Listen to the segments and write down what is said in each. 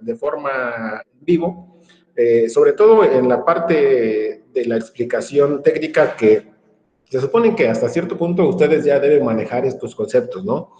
de forma vivo, sobre todo en la parte de la explicación técnica que se supone que hasta cierto punto ustedes ya deben manejar estos conceptos, ¿no?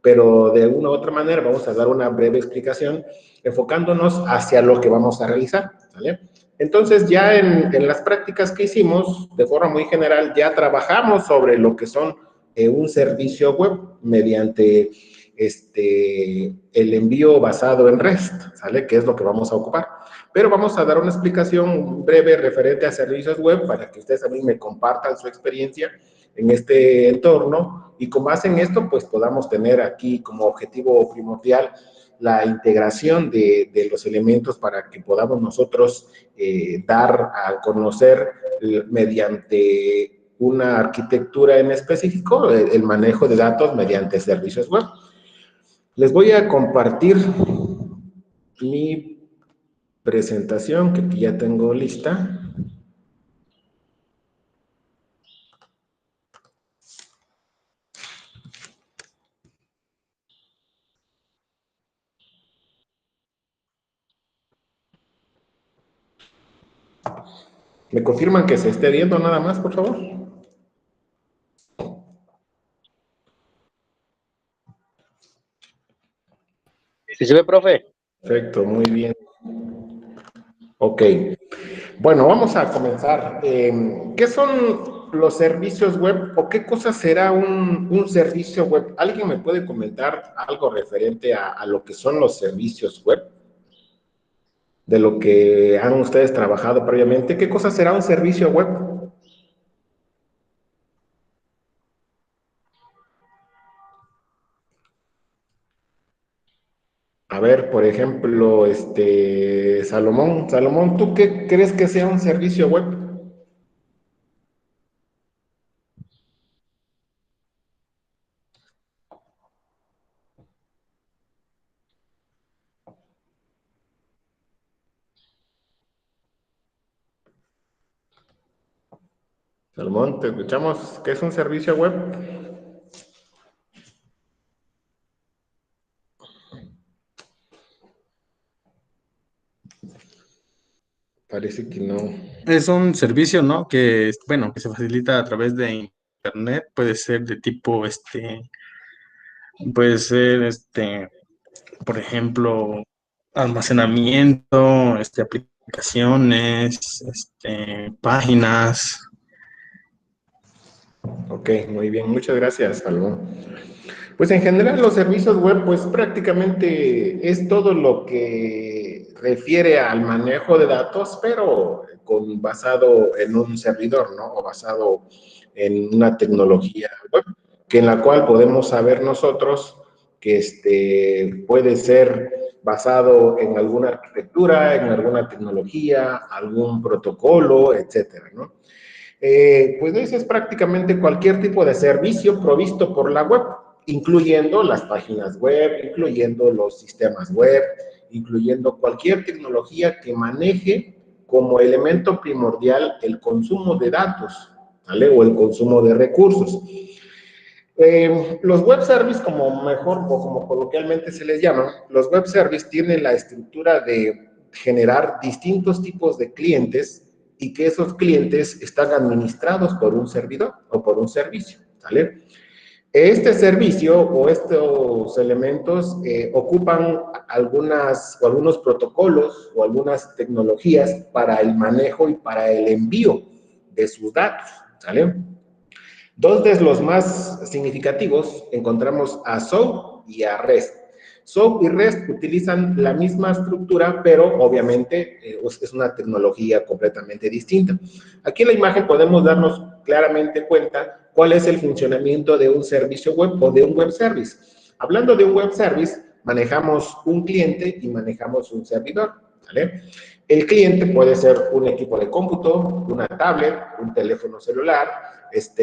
Pero de una u otra manera vamos a dar una breve explicación enfocándonos hacia lo que vamos a realizar, ¿vale? Entonces, ya en las prácticas que hicimos, de forma muy general, ya trabajamos sobre lo que son un servicio web mediante el envío basado en REST, ¿sale? Que es lo que vamos a ocupar. Pero vamos a dar una explicación breve referente a servicios web para que ustedes a mí me compartan su experiencia en este entorno y con base en esto, pues podamos tener aquí como objetivo primordial la integración de los elementos para que podamos nosotros dar a conocer mediante una arquitectura en específico el manejo de datos mediante servicios web. Les voy a compartir mi presentación que aquí ya tengo lista. ¿Me confirman que se esté viendo nada más, por favor? ¿Sí se ve, profe? Perfecto, muy bien. Ok. Bueno, vamos a comenzar. ¿Qué son los servicios web o qué cosa será un servicio web? ¿Alguien me puede comentar algo referente a lo que son los servicios web? De lo que han ustedes trabajado previamente. ¿Qué cosa será un servicio web? A ver, por ejemplo, Salomón. Salomón, ¿tú qué crees que sea un servicio web? Salomón, ¿te escuchamos? ¿Qué es un servicio web? Parece que no. Es un servicio, ¿no? Que, bueno, que se facilita a través de internet, puede ser de tipo, puede ser, por ejemplo, almacenamiento, aplicaciones, páginas. Ok, muy bien, muchas gracias, Salomón. Pues en general los servicios web, pues prácticamente es todo lo que refiere al manejo de datos, pero basado en un servidor, ¿no? O basado en una tecnología web, que en la cual podemos saber nosotros que puede ser basado en alguna arquitectura, en alguna tecnología, algún protocolo, etcétera, ¿no? Pues ese es prácticamente cualquier tipo de servicio provisto por la web, incluyendo las páginas web, incluyendo los sistemas web, incluyendo cualquier tecnología que maneje como elemento primordial el consumo de datos, ¿vale? O el consumo de recursos. Los web service, como mejor o como coloquialmente se les llama, los web service tienen la estructura de generar distintos tipos de clientes y que esos clientes están administrados por un servidor o por un servicio, ¿vale? Este servicio o estos elementos ocupan algunos protocolos o algunas tecnologías para el manejo y para el envío de sus datos, ¿vale? Dos de los más significativos encontramos a SOAP y a REST. SOAP y REST utilizan la misma estructura, pero obviamente es una tecnología completamente distinta. Aquí en la imagen podemos darnos claramente cuenta cuál es el funcionamiento de un servicio web o de un web service. Hablando de un web service, manejamos un cliente y manejamos un servidor, ¿vale? El cliente puede ser un equipo de cómputo, una tablet, un teléfono celular,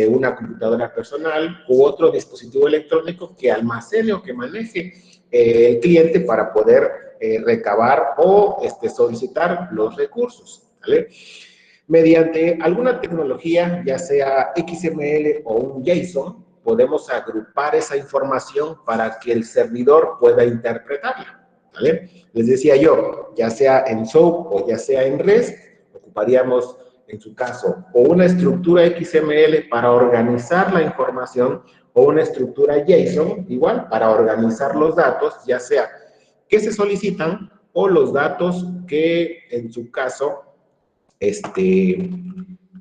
una computadora personal u otro dispositivo electrónico que almacene o que maneje el cliente para poder recabar o solicitar los recursos, ¿vale? Mediante alguna tecnología, ya sea XML o un JSON, podemos agrupar esa información para que el servidor pueda interpretarla, ¿vale? Les decía yo, ya sea en SOAP o ya sea en REST, ocuparíamos, en su caso, o una estructura XML para organizar la información, o una estructura JSON, igual, para organizar los datos, ya sea que se solicitan o los datos que, en su caso,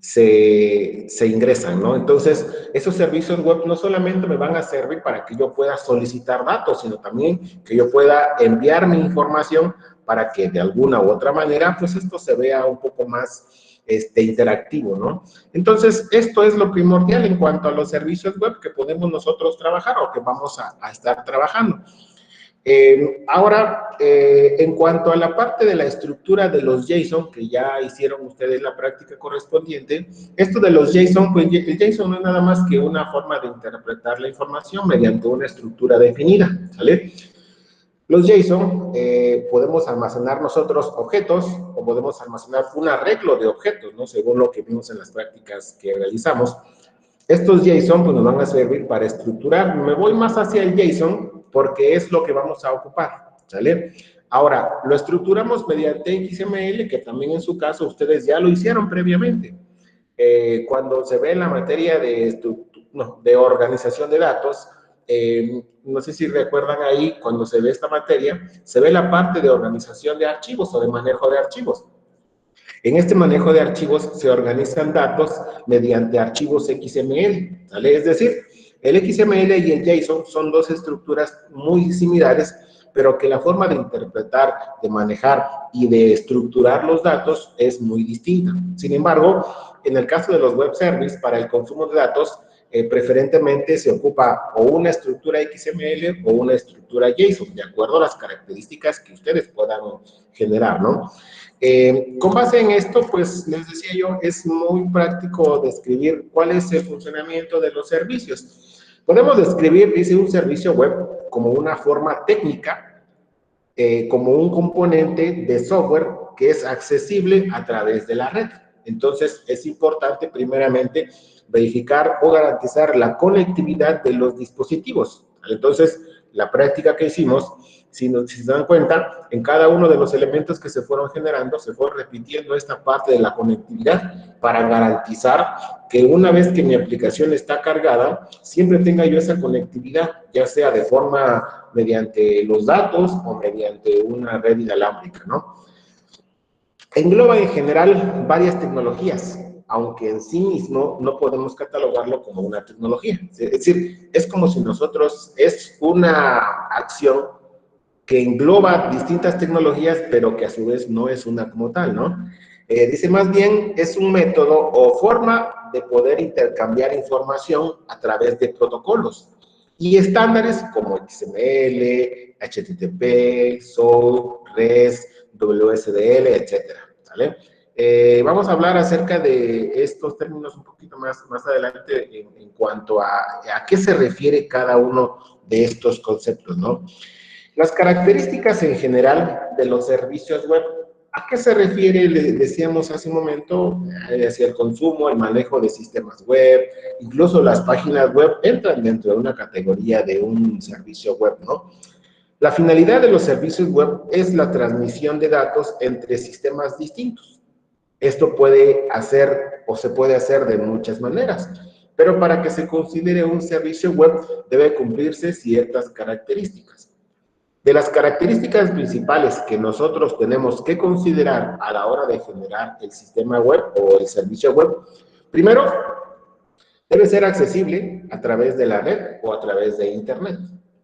se ingresan, ¿no? Entonces, esos servicios web no solamente me van a servir para que yo pueda solicitar datos, sino también que yo pueda enviar mi información para que de alguna u otra manera, pues esto se vea un poco más interactivo, ¿no? Entonces, esto es lo primordial en cuanto a los servicios web que podemos nosotros trabajar o que vamos a estar trabajando. Ahora, en cuanto a la parte de la estructura de los JSON, que ya hicieron ustedes la práctica correspondiente, esto de los JSON, pues el JSON no es nada más que una forma de interpretar la información mediante una estructura definida, ¿sale? Los JSON podemos almacenar nosotros objetos o podemos almacenar un arreglo de objetos, ¿no? Según lo que vimos en las prácticas que realizamos. Estos JSON pues, nos van a servir para estructurar. Me voy más hacia el JSON porque es lo que vamos a ocupar, ¿sale? Ahora, lo estructuramos mediante XML, que también en su caso ustedes ya lo hicieron previamente. Cuando se ve la materia de organización de datos, no sé si recuerdan ahí, cuando se ve esta materia, se ve la parte de organización de archivos o de manejo de archivos. En este manejo de archivos se organizan datos mediante archivos XML, ¿vale? Es decir, el XML y el JSON son dos estructuras muy similares, pero que la forma de interpretar, de manejar y de estructurar los datos es muy distinta. Sin embargo, en el caso de los web services, para el consumo de datos, preferentemente se ocupa o una estructura XML o una estructura JSON, de acuerdo a las características que ustedes puedan generar, ¿no? Con base en esto, pues les decía yo, es muy práctico describir cuál es el funcionamiento de los servicios. Podemos describir, dice, un servicio web como una forma técnica, como un componente de software que es accesible a través de la red. Entonces, es importante, primeramente, verificar o garantizar la conectividad de los dispositivos. Entonces, la práctica que hicimos, si se dan cuenta, en cada uno de los elementos que se fueron generando, se fue repitiendo esta parte de la conectividad para garantizar que una vez que mi aplicación está cargada, siempre tenga yo esa conectividad, ya sea de forma mediante los datos o mediante una red inalámbrica, ¿no? Engloba en general varias tecnologías, aunque en sí mismo no podemos catalogarlo como una tecnología. Es decir, es como si nosotros, es una acción que engloba distintas tecnologías, pero que a su vez no es una como tal, ¿no? Dice más bien, es un método o forma de poder intercambiar información a través de protocolos y estándares como XML, HTTP, SOAP, REST, WSDL, etcétera, ¿vale? Vamos a hablar acerca de estos términos un poquito más adelante en cuanto a qué se refiere cada uno de estos conceptos, ¿no? Las características en general de los servicios web, ¿a qué se refiere? Le decíamos hace un momento, hacia el consumo, el manejo de sistemas web, incluso las páginas web entran dentro de una categoría de un servicio web, ¿no? La finalidad de los servicios web es la transmisión de datos entre sistemas distintos. Esto puede hacer o se puede hacer de muchas maneras, pero para que se considere un servicio web debe cumplirse ciertas características. De las características principales que nosotros tenemos que considerar a la hora de generar el sistema web o el servicio web, primero, debe ser accesible a través de la red o a través de Internet,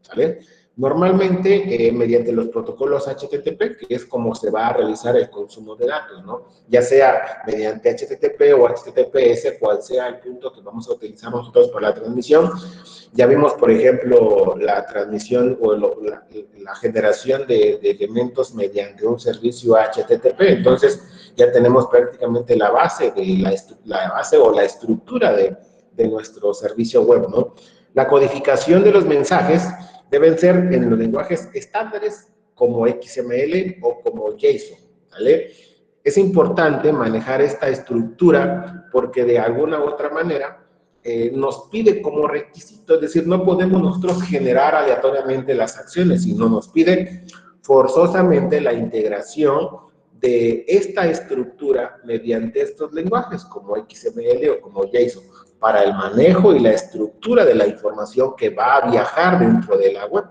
¿vale? Normalmente, mediante los protocolos HTTP, que es como se va a realizar el consumo de datos, ¿no? Ya sea mediante HTTP o HTTPS, cual sea el punto que vamos a utilizar nosotros para la transmisión. Ya vimos, por ejemplo, la transmisión o la generación de elementos mediante un servicio HTTP. Entonces, ya tenemos prácticamente la base, o la estructura de nuestro servicio web, ¿no? La codificación de los mensajes deben ser en los lenguajes estándares como XML o como JSON, ¿vale? Es importante manejar esta estructura porque de alguna u otra manera nos pide como requisito, es decir, no podemos nosotros generar aleatoriamente las acciones, sino nos pide forzosamente la integración de esta estructura mediante estos lenguajes como XML o como JSON para el manejo y la estructura de la información que va a viajar dentro de la web.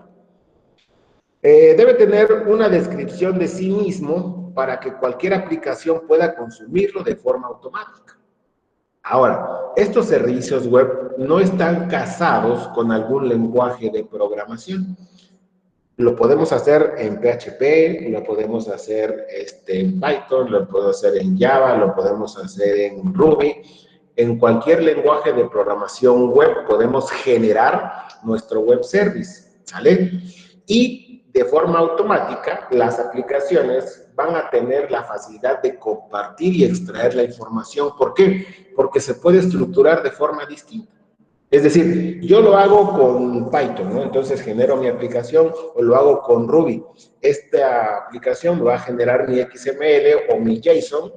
Debe tener una descripción de sí mismo para que cualquier aplicación pueda consumirlo de forma automática. Ahora, estos servicios web no están casados con algún lenguaje de programación. Lo podemos hacer en PHP, lo podemos hacer en Python, lo podemos hacer en Java, lo podemos hacer en Ruby. En cualquier lenguaje de programación web podemos generar nuestro web service, ¿sale? Y de forma automática, las aplicaciones van a tener la facilidad de compartir y extraer la información. ¿Por qué? Porque se puede estructurar de forma distinta. Es decir, yo lo hago con Python, ¿no? Entonces genero mi aplicación o lo hago con Ruby. Esta aplicación va a generar mi XML o mi JSON,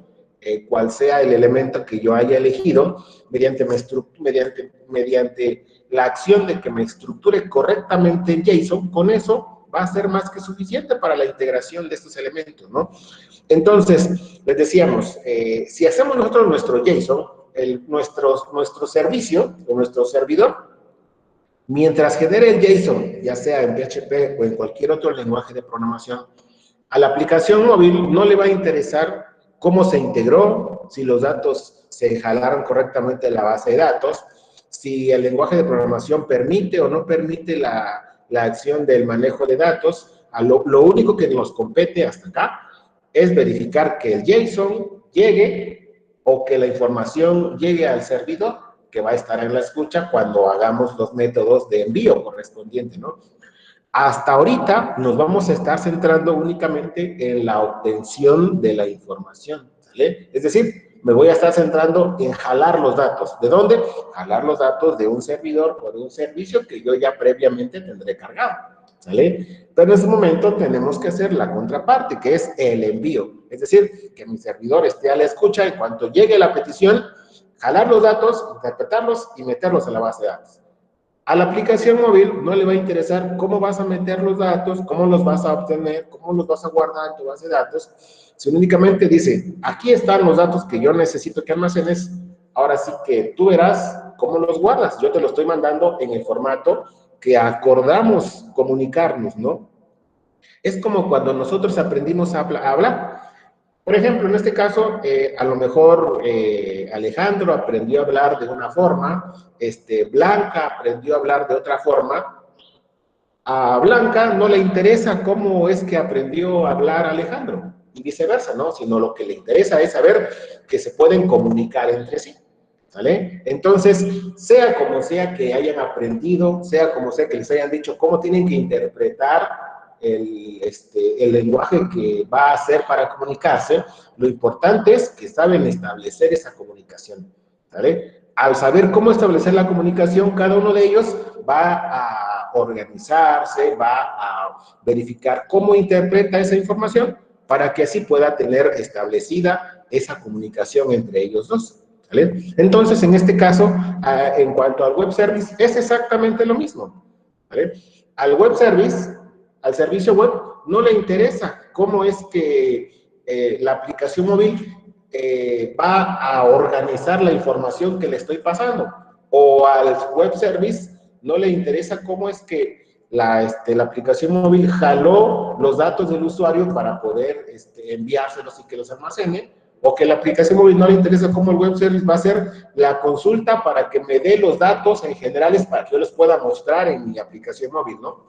cual sea el elemento que yo haya elegido, mediante la acción de que me estructure correctamente en JSON. Con eso va a ser más que suficiente para la integración de estos elementos, ¿no? Entonces, les decíamos, si hacemos nosotros nuestro JSON, nuestro servicio o nuestro servidor, mientras genere el JSON, ya sea en PHP o en cualquier otro lenguaje de programación, a la aplicación móvil no le va a interesar cómo se integró, si los datos se jalaron correctamente en la base de datos, si el lenguaje de programación permite o no permite la acción del manejo de datos. Lo único que nos compete hasta acá es verificar que el JSON llegue o que la información llegue al servidor, que va a estar en la escucha cuando hagamos los métodos de envío correspondiente, ¿no? Hasta ahorita nos vamos a estar centrando únicamente en la obtención de la información, ¿sale? Es decir, me voy a estar centrando en jalar los datos. ¿De dónde? Jalar los datos de un servidor o de un servicio que yo ya previamente tendré cargado, ¿sale? Pero en ese momento tenemos que hacer la contraparte, que es el envío. Es decir, que mi servidor esté a la escucha y cuando llegue la petición, jalar los datos, interpretarlos y meterlos a la base de datos. A la aplicación móvil no le va a interesar cómo vas a meter los datos, cómo los vas a obtener, cómo los vas a guardar en tu base de datos, sino únicamente dice, aquí están los datos que yo necesito que almacenes, ahora sí que tú verás cómo los guardas. Yo te lo estoy mandando en el formato que acordamos comunicarnos, ¿no? Es como cuando nosotros aprendimos a hablar. Por ejemplo, en este caso, a lo mejor Alejandro aprendió a hablar de una forma, Blanca aprendió a hablar de otra forma. A Blanca no le interesa cómo es que aprendió a hablar Alejandro, y viceversa, ¿no? Sino lo que le interesa es saber que se pueden comunicar entre sí, ¿sale? Entonces, sea como sea que hayan aprendido, sea como sea que les hayan dicho cómo tienen que interpretar el lenguaje que va a hacer para comunicarse, lo importante es que saben establecer esa comunicación, ¿vale? Al saber cómo establecer la comunicación, cada uno de ellos va a organizarse, va a verificar cómo interpreta esa información para que así pueda tener establecida esa comunicación entre ellos dos, ¿vale? Entonces, en este caso, en cuanto al web service, es exactamente lo mismo, ¿vale? Al web service, al servicio web, no le interesa cómo es que la aplicación móvil va a organizar la información que le estoy pasando, o al web service no le interesa cómo es que la aplicación móvil jaló los datos del usuario para poder enviárselos y que los almacene, o que la aplicación móvil no le interesa cómo el web service va a hacer la consulta para que me dé los datos en generales para que yo los pueda mostrar en mi aplicación móvil, ¿no?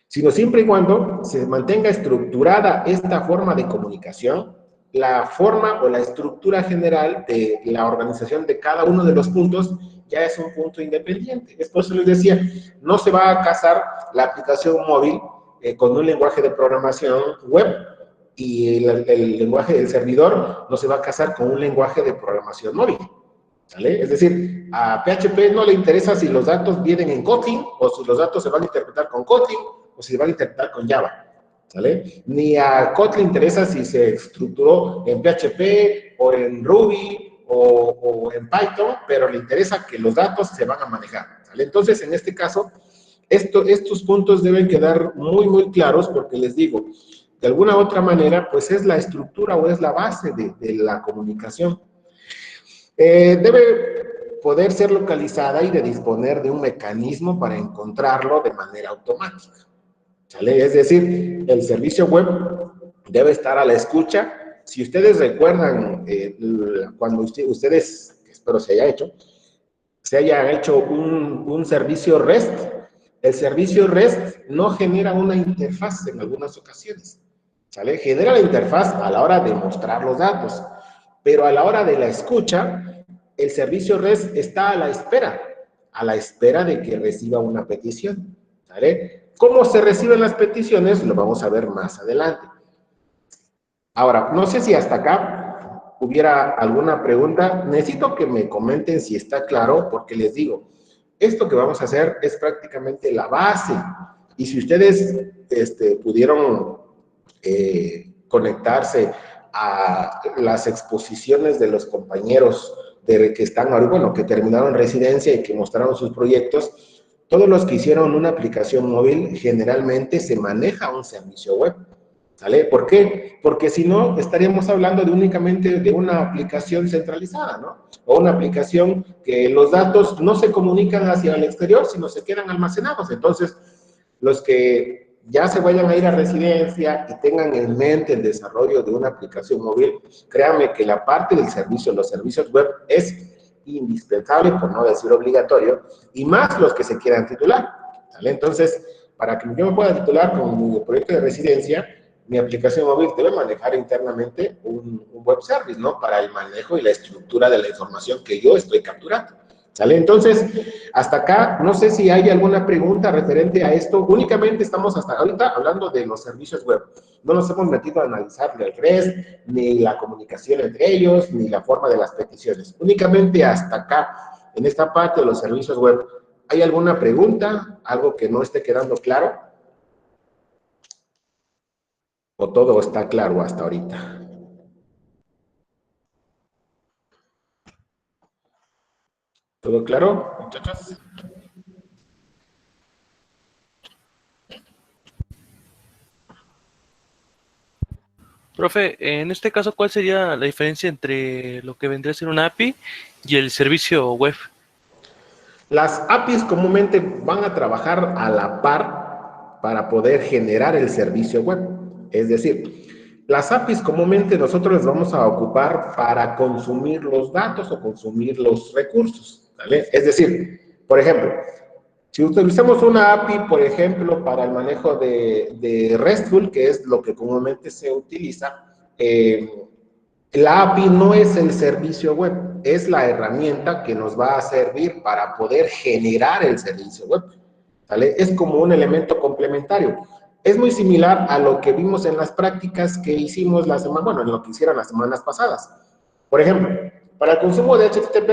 Sino siempre y cuando se mantenga estructurada esta forma de comunicación, la forma o la estructura general de la organización de cada uno de los puntos ya es un punto independiente. Es por eso les decía, no se va a casar la aplicación móvil con un lenguaje de programación web, y el lenguaje del servidor no se va a casar con un lenguaje de programación móvil, ¿vale? Es decir, a PHP no le interesa si los datos vienen en Kotlin o si los datos se van a interpretar con Kotlin o si se van a interpretar con Java, ¿vale? Ni a Kotlin interesa si se estructuró en PHP o en Ruby o en Python, pero le interesa que los datos se van a manejar, ¿vale? Entonces, en este caso, Estos puntos deben quedar muy, muy claros porque les digo, de alguna u otra manera, pues es la estructura o es la base de la comunicación. Debe poder ser localizada y de disponer de un mecanismo para encontrarlo de manera automática. ¿Sale? Es decir, el servicio web debe estar a la escucha. Si ustedes recuerdan, cuando ustedes, espero se haya hecho un servicio REST, el servicio REST no genera una interfaz en algunas ocasiones. ¿Sale? Genera la interfaz a la hora de mostrar los datos, pero a la hora de la escucha, el servicio REST está a la espera de que reciba una petición. ¿Sale? ¿Cómo se reciben las peticiones? Lo vamos a ver más adelante. Ahora, no sé si hasta acá hubiera alguna pregunta. Necesito que me comenten si está claro, porque les digo, esto que vamos a hacer es prácticamente la base. Y si ustedes pudieron conectarse a las exposiciones de los compañeros que están ahora, bueno, que terminaron residencia y que mostraron sus proyectos, todos los que hicieron una aplicación móvil generalmente se maneja un servicio web. ¿Sale? ¿Por qué? Porque si no, estaríamos hablando de únicamente de una aplicación centralizada, ¿no? O una aplicación que los datos no se comunican hacia el exterior, sino se quedan almacenados. Entonces, los que ya se vayan a ir a residencia y tengan en mente el desarrollo de una aplicación móvil, créanme que la parte del servicio, los servicios web, es indispensable, por no decir obligatorio, y más los que se quieran titular. ¿Sale? Entonces, para que yo me pueda titular con mi proyecto de residencia, mi aplicación móvil debe manejar internamente un web service, ¿no? Para el manejo y la estructura de la información que yo estoy capturando. ¿Sale? Entonces, hasta acá, no sé si hay alguna pregunta referente a esto. Únicamente estamos hasta ahorita hablando de los servicios web. No nos hemos metido a analizar el REST, ni la comunicación entre ellos, ni la forma de las peticiones. Únicamente hasta acá, en esta parte de los servicios web. ¿Hay alguna pregunta? ¿Algo que no esté quedando claro? ¿O todo está claro hasta ahorita? ¿Todo claro, muchachos? Profe, en este caso, ¿cuál sería la diferencia entre lo que vendría a ser una API y el servicio web? Las APIs comúnmente van a trabajar a la par para poder generar el servicio web. Es decir, las APIs comúnmente nosotros las vamos a ocupar para consumir los datos o consumir los recursos. ¿Vale? Es decir, por ejemplo, si utilizamos una API, por ejemplo, para el manejo de RESTful, que es lo que comúnmente se utiliza, la API no es el servicio web, es la herramienta que nos va a servir para poder generar el servicio web. ¿Vale? Es como un elemento complementario. Es muy similar a lo que vimos en las prácticas que hicimos la semana, bueno, en lo que hicieron las semanas pasadas. Por ejemplo, para el consumo de HTTP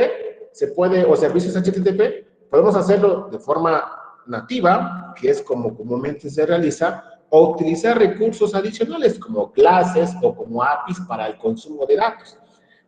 se puede, o servicios HTTP, podemos hacerlo de forma nativa, que es como comúnmente se realiza, o utilizar recursos adicionales como clases o como APIs para el consumo de datos.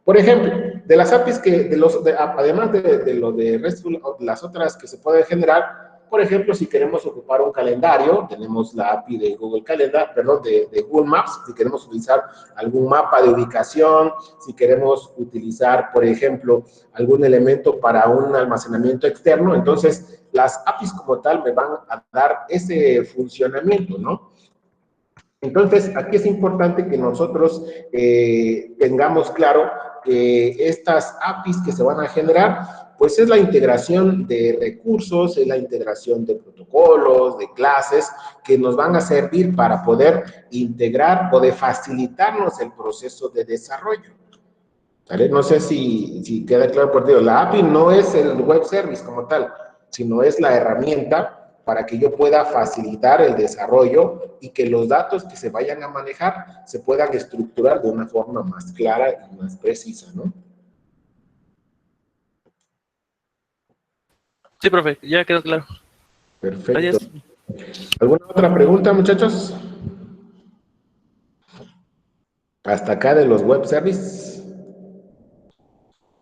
Por ejemplo, de las APIs que, además de lo de RESTful, las otras que se pueden generar, por ejemplo, si queremos ocupar un calendario, tenemos la API de Google Calendar, perdón, de Google Maps, si queremos utilizar algún mapa de ubicación, si queremos utilizar, por ejemplo, algún elemento para un almacenamiento externo, entonces las APIs como tal me van a dar ese funcionamiento, ¿no? Entonces, aquí es importante que nosotros tengamos claro que estas APIs que se van a generar, pues es la integración de recursos, es la integración de protocolos, de clases, que nos van a servir para poder integrar o de facilitarnos el proceso de desarrollo. ¿Vale? No sé si queda claro por ti. La API no es el web service como tal, sino es la herramienta para que yo pueda facilitar el desarrollo y que los datos que se vayan a manejar se puedan estructurar de una forma más clara y más precisa, ¿no? Sí, profe, ya quedó claro. Perfecto. Gracias. ¿Alguna otra pregunta, muchachos? Hasta acá de los web services.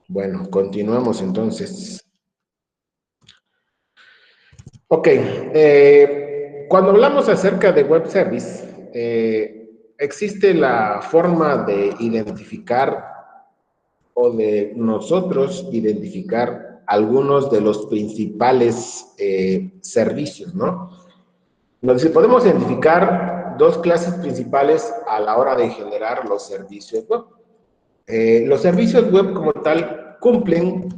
Bueno, continuamos entonces. Ok, cuando hablamos acerca de web service, existe la forma de identificar o de nosotros identificar algunos de los principales servicios, ¿no? Entonces, podemos identificar dos clases principales a la hora de generar los servicios web. Los servicios web como tal cumplen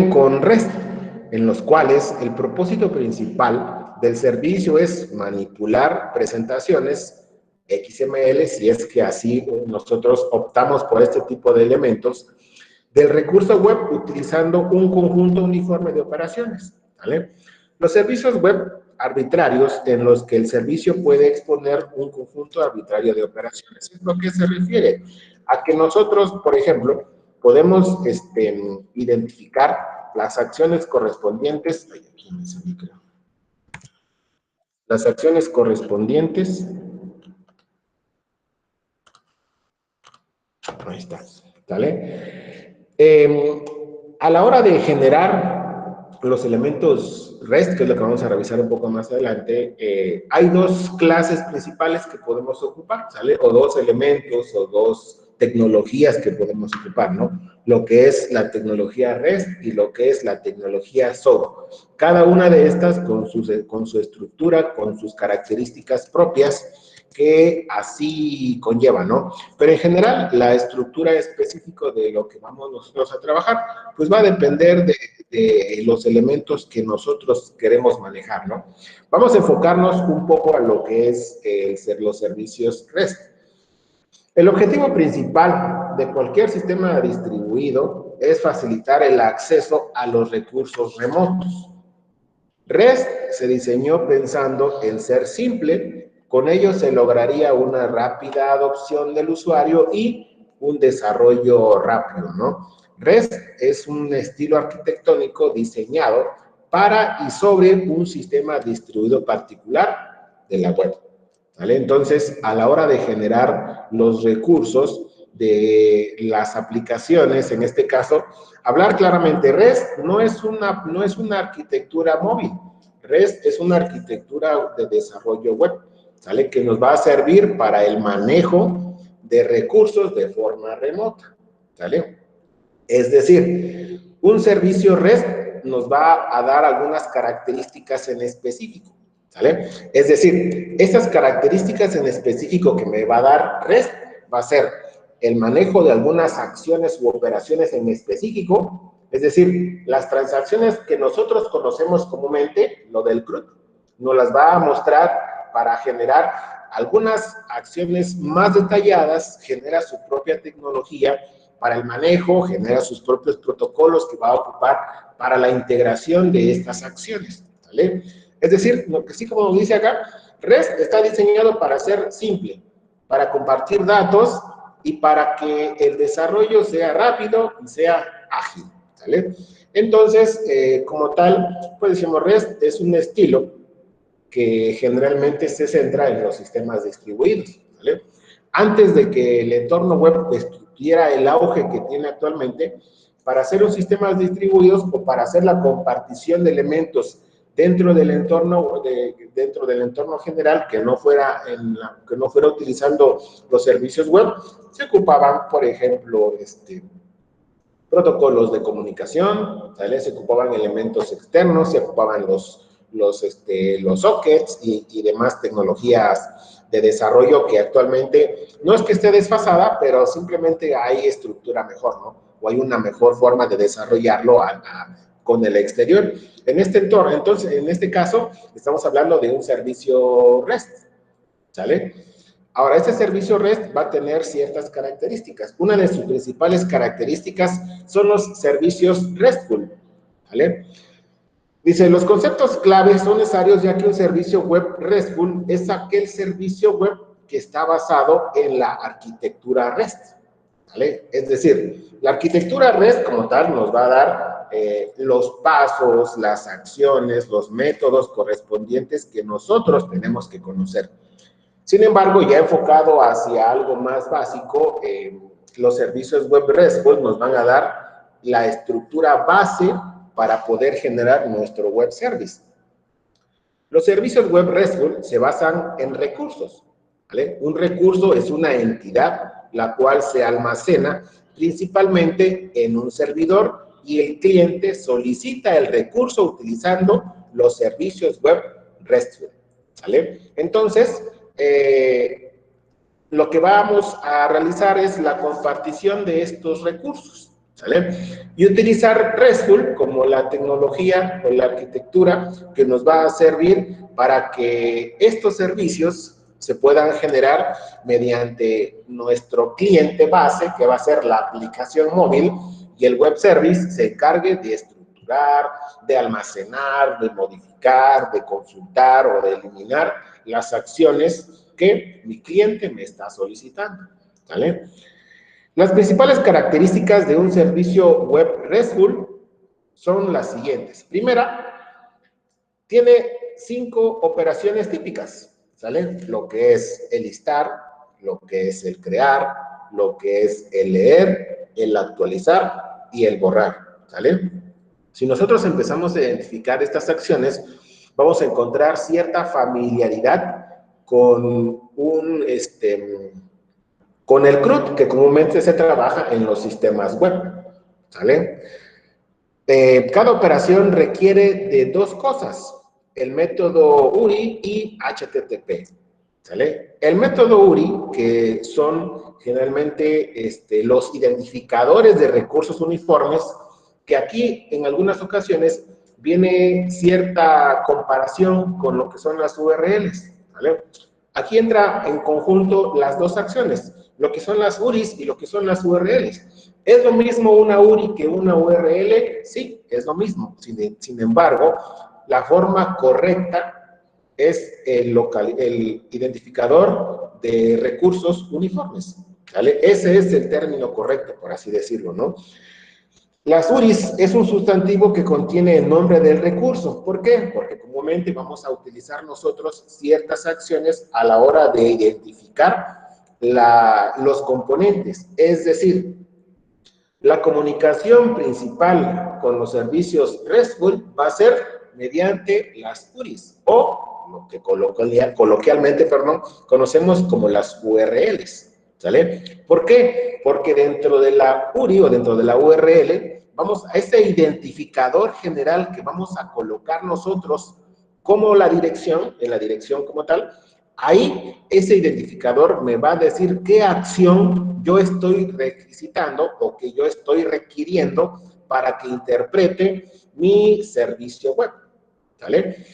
con REST, en los cuales el propósito principal del servicio es manipular presentaciones XML, si es que así nosotros optamos por este tipo de elementos, del recurso web utilizando un conjunto uniforme de operaciones, ¿vale? Los servicios web arbitrarios en los que el servicio puede exponer un conjunto arbitrario de operaciones. Es lo que se refiere a que nosotros, por ejemplo, podemos identificar las acciones correspondientes. Ay, aquí me se micro. Las acciones correspondientes. Ahí está, ¿vale? A la hora de generar los elementos REST, que es lo que vamos a revisar un poco más adelante, hay dos clases principales que podemos ocupar, ¿sale? O dos elementos o dos tecnologías que podemos ocupar, ¿no? Lo que es la tecnología REST y lo que es la tecnología SOAP. Cada una de estas con su estructura, con sus características propias, que así conlleva, ¿no? Pero en general, la estructura específica de lo que vamos nosotros a trabajar, pues va a depender de los elementos que nosotros queremos manejar, ¿no? Vamos a enfocarnos un poco a lo que es los servicios REST. El objetivo principal de cualquier sistema distribuido es facilitar el acceso a los recursos remotos. REST se diseñó pensando en ser simple, con ello se lograría una rápida adopción del usuario y un desarrollo rápido, ¿no? REST es un estilo arquitectónico diseñado para y sobre un sistema distribuido particular de la web, ¿vale? Entonces, a la hora de generar los recursos de las aplicaciones, en este caso, hablar claramente, REST no es una arquitectura móvil, REST es una arquitectura de desarrollo web, ¿sale? Que nos va a servir para el manejo de recursos de forma remota, ¿sale? Es decir, un servicio REST nos va a dar algunas características en específico, ¿sale? Es decir, estas características en específico que me va a dar REST va a ser el manejo de algunas acciones u operaciones en específico, es decir, las transacciones que nosotros conocemos comúnmente, lo del CRUD, nos las va a mostrar para generar algunas acciones más detalladas, genera su propia tecnología para el manejo, genera sus propios protocolos que va a ocupar para la integración de estas acciones, ¿vale? Es decir, lo que sí, como dice acá, REST está diseñado para ser simple, para compartir datos y para que el desarrollo sea rápido y sea ágil, ¿vale? Entonces, como tal, pues decimos REST es un estilo que generalmente se centra en los sistemas distribuidos, ¿vale? Antes de que el entorno web tuviera el auge que tiene actualmente, para hacer los sistemas distribuidos o para hacer la compartición de elementos dentro del entorno general que no fuera utilizando los servicios web, se ocupaban, por ejemplo, protocolos de comunicación, ¿sale? Se ocupaban elementos externos, se ocupaban los sockets y demás tecnologías de desarrollo que actualmente no es que esté desfasada, pero simplemente hay estructura mejor, ¿no? O hay una mejor forma de desarrollarlo con el exterior. En este entorno, entonces, en este caso, estamos hablando de un servicio REST, ¿sale? Ahora, este servicio REST va a tener ciertas características. Una de sus principales características son los servicios RESTful, ¿vale? Dice, los conceptos claves son necesarios ya que un servicio web RESTful es aquel servicio web que está basado en la arquitectura REST, ¿vale? Es decir, la arquitectura REST como tal nos va a dar los pasos, las acciones, los métodos correspondientes que nosotros tenemos que conocer. Sin embargo, ya enfocado hacia algo más básico, los servicios web RESTful nos van a dar la estructura base para poder generar nuestro web service. Los servicios web RESTful se basan en recursos, ¿vale? Un recurso es una entidad la cual se almacena principalmente en un servidor y el cliente solicita el recurso utilizando los servicios web RESTful, ¿vale? Entonces, lo que vamos a realizar es la compartición de estos recursos, ¿sale? Y utilizar RESTful como la tecnología o la arquitectura que nos va a servir para que estos servicios se puedan generar mediante nuestro cliente base, que va a ser la aplicación móvil, y el web service se encargue de estructurar, de almacenar, de modificar, de consultar o de eliminar las acciones que mi cliente me está solicitando, ¿vale? Las principales características de un servicio web RESTful son las siguientes. Primera, tiene 5 operaciones típicas, ¿sale? Lo que es el listar, lo que es el crear, lo que es el leer, el actualizar y el borrar, ¿sale? Si nosotros empezamos a identificar estas acciones, vamos a encontrar cierta familiaridad con con el CRUD, que comúnmente se trabaja en los sistemas web, ¿sale? Cada operación requiere de 2 cosas, el método URI y HTTP, ¿sale? El método URI, que son generalmente los identificadores de recursos uniformes, que aquí en algunas ocasiones viene cierta comparación con lo que son las URLs, ¿vale? Aquí entra en conjunto las 2 acciones, lo que son las URIs y lo que son las URLs. ¿Es lo mismo una URI que una URL? Sí, es lo mismo. Sin embargo, la forma correcta es el identificador de recursos uniformes, ¿vale? Ese es el término correcto, por así decirlo, ¿no? Las URIs es un sustantivo que contiene el nombre del recurso. ¿Por qué? Porque comúnmente vamos a utilizar nosotros ciertas acciones a la hora de identificar los componentes. Es decir, la comunicación principal con los servicios RESTful va a ser mediante las URIs o lo que coloquialmente, conocemos como las URLs. ¿Sale? ¿Por qué? Porque dentro de la URI o dentro de la URL, vamos a ese identificador general que vamos a colocar nosotros como la dirección, en la dirección como tal, ahí ese identificador me va a decir qué acción yo estoy requisitando o que yo estoy requiriendo para que interprete mi servicio web. ¿Sale?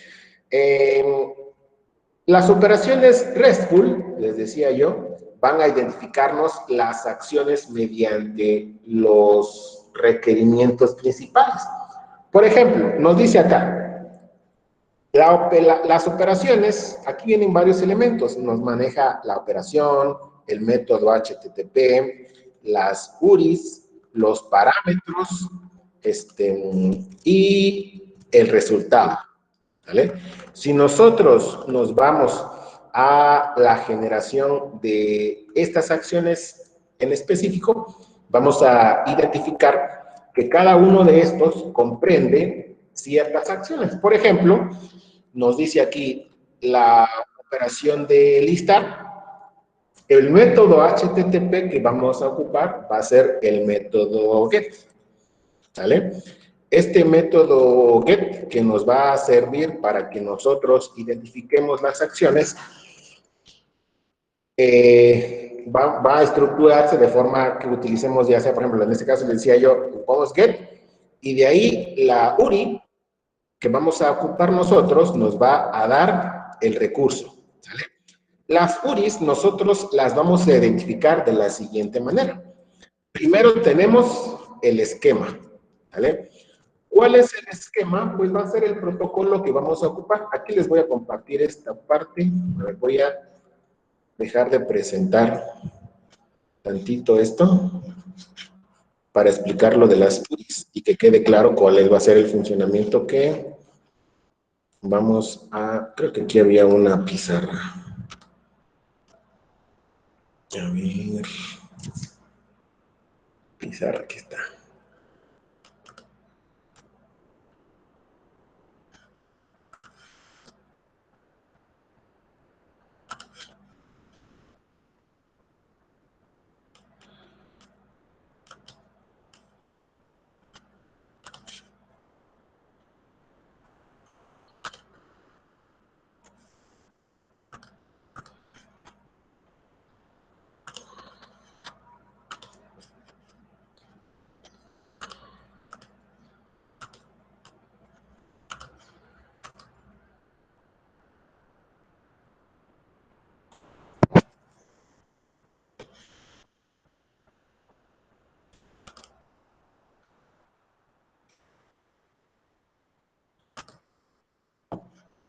Las operaciones RESTful, les decía yo, van a identificarnos las acciones mediante los requerimientos principales. Por ejemplo, nos dice acá, las operaciones, aquí vienen varios elementos, nos maneja la operación, el método HTTP, las URIs, los parámetros, y el resultado, ¿vale? Si nosotros nos vamos a la generación de estas acciones en específico, vamos a identificar que cada uno de estos comprende ciertas acciones. Por ejemplo, nos dice aquí la operación de listar. El método HTTP que vamos a ocupar va a ser el método GET, ¿vale? Este método GET que nos va a servir para que nosotros identifiquemos las acciones va a estructurarse de forma que utilicemos, ya sea, por ejemplo, en este caso le decía yo, ocupamos GET, y de ahí la URI que vamos a ocupar nosotros nos va a dar el recurso, ¿sale? Las URIs nosotros las vamos a identificar de la siguiente manera. Primero tenemos el esquema, ¿vale? ¿Cuál es el esquema? Pues va a ser el protocolo que vamos a ocupar. Aquí les voy a compartir esta parte. Me voy a dejar de presentar tantito esto para explicar lo de las URIs y que quede claro cuál va a ser el funcionamiento que vamos a... Creo que aquí había una pizarra. A ver... Pizarra, aquí está.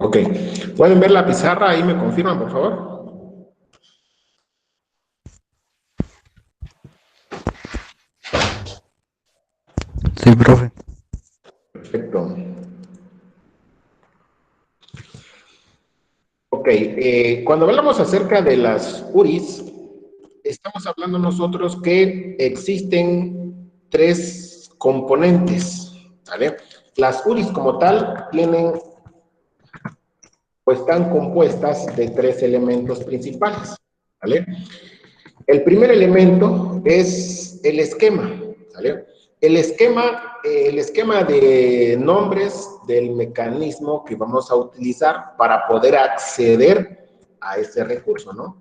Ok. ¿Pueden ver la pizarra? Ahí me confirman, por favor. Sí, profe. Perfecto. Ok. Cuando hablamos acerca de las URIs, estamos hablando nosotros que existen tres componentes, ¿vale? Las URIs como tal tienen o están compuestas de tres elementos principales, ¿vale? El primer elemento es el esquema, ¿vale? El esquema de nombres del mecanismo que vamos a utilizar para poder acceder a ese recurso, ¿no?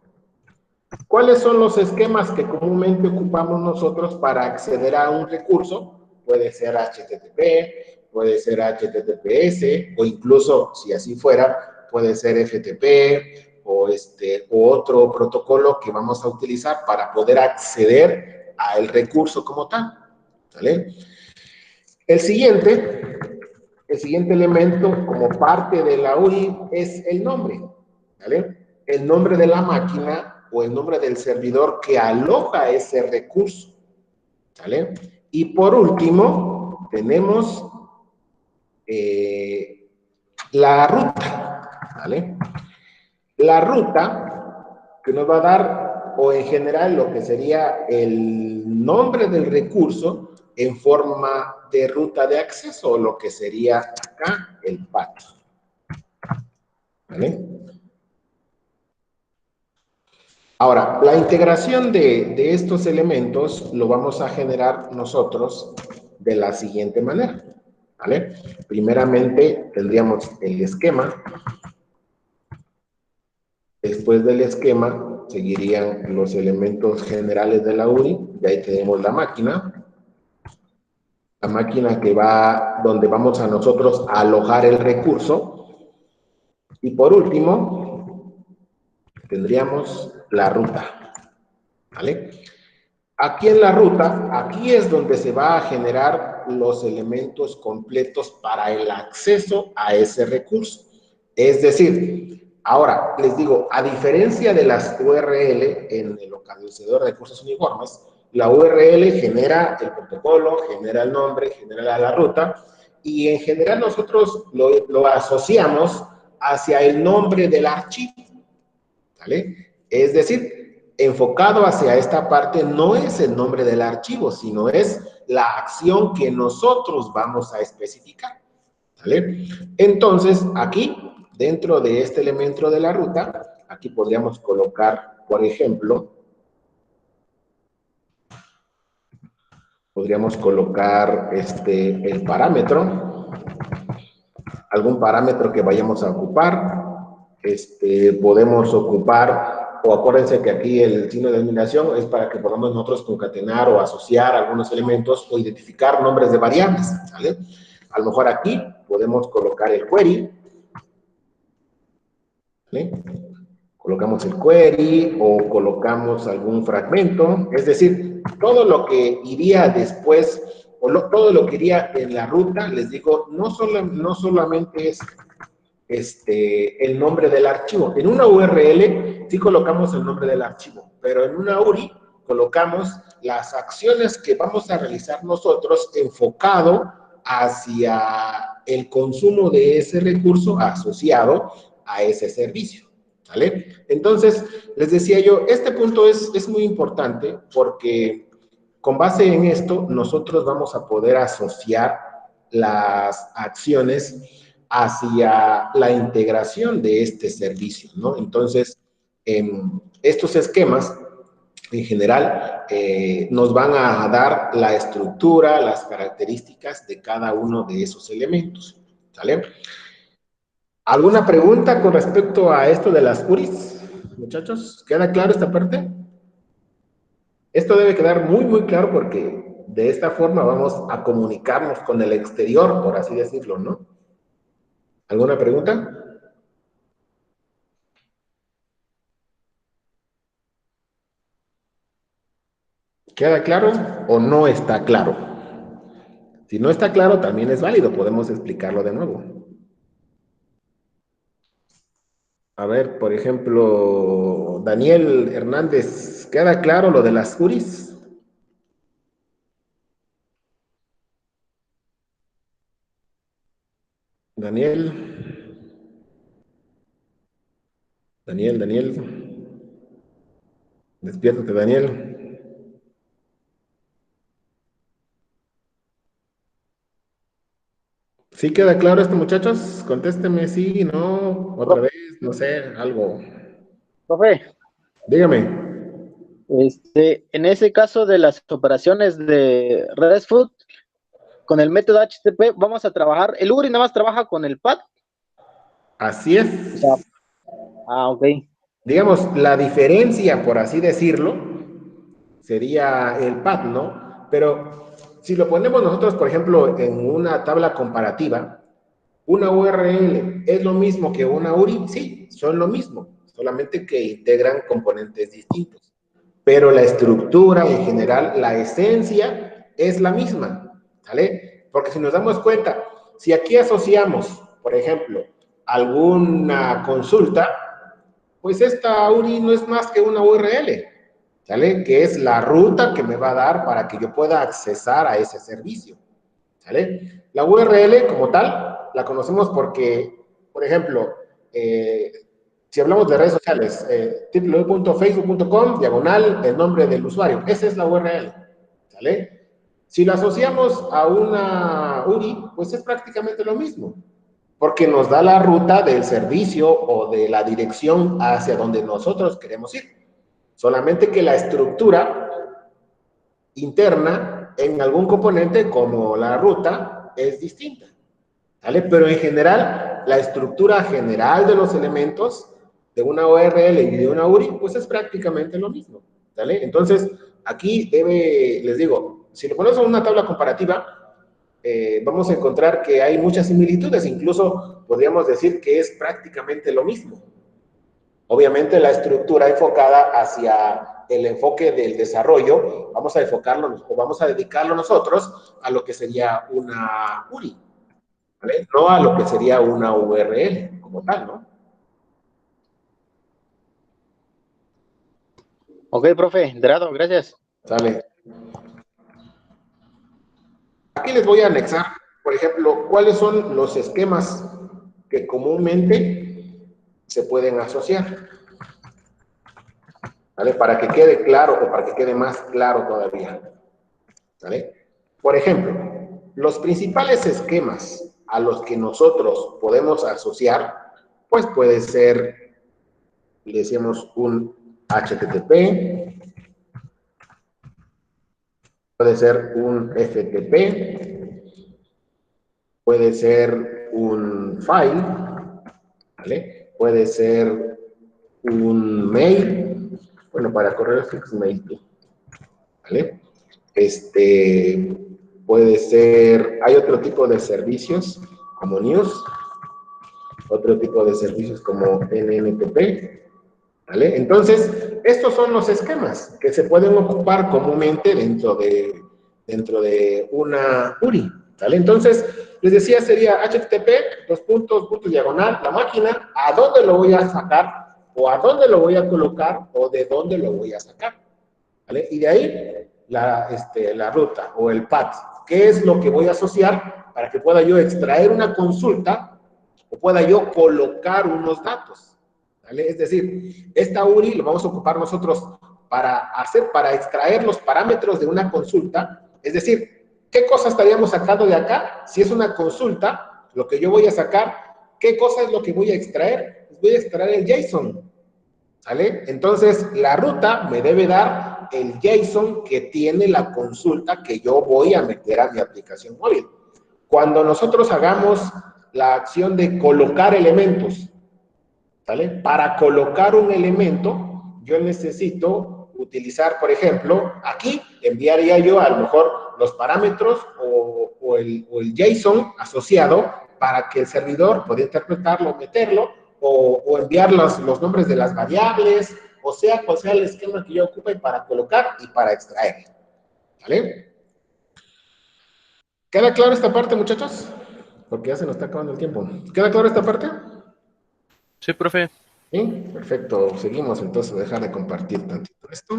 ¿Cuáles son los esquemas que comúnmente ocupamos nosotros para acceder a un recurso? Puede ser HTTP, puede ser HTTPS, o incluso, si así fuera, puede ser FTP o otro protocolo que vamos a utilizar para poder acceder al recurso como tal. ¿Vale? El siguiente elemento como parte de la URI es el nombre. ¿Vale? El nombre de la máquina o el nombre del servidor que aloja ese recurso. ¿Vale? Y por último, tenemos la ruta. ¿Vale? La ruta que nos va a dar, o en general lo que sería el nombre del recurso en forma de ruta de acceso, o lo que sería acá el path. ¿Vale? Ahora, la integración de estos elementos lo vamos a generar nosotros de la siguiente manera, ¿vale? Primeramente tendríamos el esquema. Después del esquema seguirían los elementos generales de la URI, y ahí tenemos la máquina que va donde vamos a nosotros a alojar el recurso. Y por último, tendríamos la ruta, ¿vale? Aquí en la ruta, aquí es donde se va a generar los elementos completos para el acceso a ese recurso. Es decir, ahora les digo, a diferencia de las URL en el localizador de recursos uniformes, la URL genera el protocolo, genera el nombre, genera la ruta, y en general nosotros lo asociamos hacia el nombre del archivo, ¿vale? Es decir, enfocado hacia esta parte no es el nombre del archivo, sino es la acción que nosotros vamos a especificar, ¿vale? Entonces, aquí, dentro de este elemento de la ruta, aquí podríamos colocar, por ejemplo, podríamos colocar el parámetro, algún parámetro que vayamos a ocupar. Podemos ocupar, o acuérdense que aquí el signo de denominación es para que podamos nosotros concatenar o asociar algunos elementos o identificar nombres de variables, ¿vale? A lo mejor aquí podemos colocar el query, ¿vale? Colocamos el query o colocamos algún fragmento, es decir, todo lo que iría después, todo lo que iría en la ruta, les digo, no solamente es el nombre del archivo. En una URL sí colocamos el nombre del archivo, pero en una URI colocamos las acciones que vamos a realizar nosotros enfocado hacia el consumo de ese recurso asociado a ese servicio, ¿vale? Entonces, les decía yo, este punto es muy importante porque con base en esto nosotros vamos a poder asociar las acciones hacia la integración de este servicio, ¿no? Entonces, estos esquemas, en general, nos van a dar la estructura, las características de cada uno de esos elementos, ¿sale? ¿Alguna pregunta con respecto a esto de las URIs, muchachos? ¿Queda claro esta parte? Esto debe quedar muy, muy claro porque de esta forma vamos a comunicarnos con el exterior, por así decirlo, ¿no? ¿Alguna pregunta? ¿Queda claro o no está claro? Si no está claro, también es válido, podemos explicarlo de nuevo. A ver, por ejemplo, Daniel Hernández, ¿queda claro lo de las URIs? Daniel, Daniel, despiértate, Daniel. ¿Sí queda claro esto, muchachos? Contésteme sí, no, otra vez, no sé, algo. Profe, Dígame. en ese caso de las operaciones de RESTful, con el método HTTP vamos a trabajar, el URI nada más trabaja con el pad. Así es. O sea, ok. Digamos, la diferencia, por así decirlo, sería el pad, ¿no? Pero si lo ponemos nosotros, por ejemplo, en una tabla comparativa, una URL es lo mismo que una URI, sí, son lo mismo, solamente que integran componentes distintos. Pero la estructura en general, la esencia es la misma, ¿vale? Porque si nos damos cuenta, si aquí asociamos, por ejemplo, alguna consulta, pues esta URI no es más que una URL, ¿sale? Que es la ruta que me va a dar para que yo pueda accesar a ese servicio, ¿sale? La URL como tal la conocemos porque, por ejemplo, si hablamos de redes sociales, www.facebook.com, diagonal, el nombre del usuario, esa es la URL, ¿sale? Si la asociamos a una URI, pues es prácticamente lo mismo, porque nos da la ruta del servicio o de la dirección hacia donde nosotros queremos ir. Solamente que la estructura interna en algún componente como la ruta es distinta, ¿vale? Pero en general, la estructura general de los elementos de una URL y de una URI, pues es prácticamente lo mismo, ¿vale? Entonces, aquí les digo, si lo ponemos en una tabla comparativa, vamos a encontrar que hay muchas similitudes, incluso podríamos decir que es prácticamente lo mismo. Obviamente la estructura enfocada hacia el enfoque del desarrollo, vamos a enfocarlo o vamos a dedicarlo nosotros a lo que sería una URI, ¿vale? No a lo que sería una URL como tal, ¿no? Ok, profe, Dorado, gracias. ¿Sale? Aquí les voy a anexar, por ejemplo, cuáles son los esquemas que comúnmente se pueden asociar, ¿vale? Para que quede claro o para que quede más claro todavía, ¿vale? Por ejemplo, los principales esquemas a los que nosotros podemos asociar, pues puede ser, le decíamos, un HTTP, puede ser un FTP, puede ser un file, ¿vale? Puede ser un mail, bueno, para correo es mail, ¿vale? Puede ser, hay otro tipo de servicios como news, otro tipo de servicios como NNTP, ¿vale? Entonces, estos son los esquemas que se pueden ocupar comúnmente dentro de una URI, ¿vale? Entonces, les decía, sería HTTP, dos puntos, punto diagonal, la máquina, ¿a dónde lo voy a sacar? O a dónde lo voy a colocar, o de dónde lo voy a sacar, ¿vale? Y de ahí, la ruta o el path, ¿qué es lo que voy a asociar para que pueda yo extraer una consulta o pueda yo colocar unos datos, ¿vale? Es decir, esta URI lo vamos a ocupar nosotros para extraer los parámetros de una consulta, es decir, ¿qué cosa estaríamos sacando de acá? Si es una consulta, lo que yo voy a sacar, ¿qué cosa es lo que voy a extraer? Pues voy a extraer el JSON, ¿vale? Entonces, la ruta me debe dar el JSON que tiene la consulta que yo voy a meter a mi aplicación móvil. Cuando nosotros hagamos la acción de colocar elementos, ¿vale? Para colocar un elemento, yo necesito utilizar, por ejemplo, aquí enviaría yo a lo mejor los parámetros o el JSON asociado para que el servidor pueda interpretarlo, meterlo, o enviar los nombres de las variables, o sea, cual sea el esquema que yo ocupe para colocar y para extraer, ¿vale? ¿Queda claro esta parte, muchachos? Porque ya se nos está acabando el tiempo. ¿Queda claro esta parte? Sí, profe. Sí, perfecto. Seguimos entonces, voy a dejar de compartir tantito esto.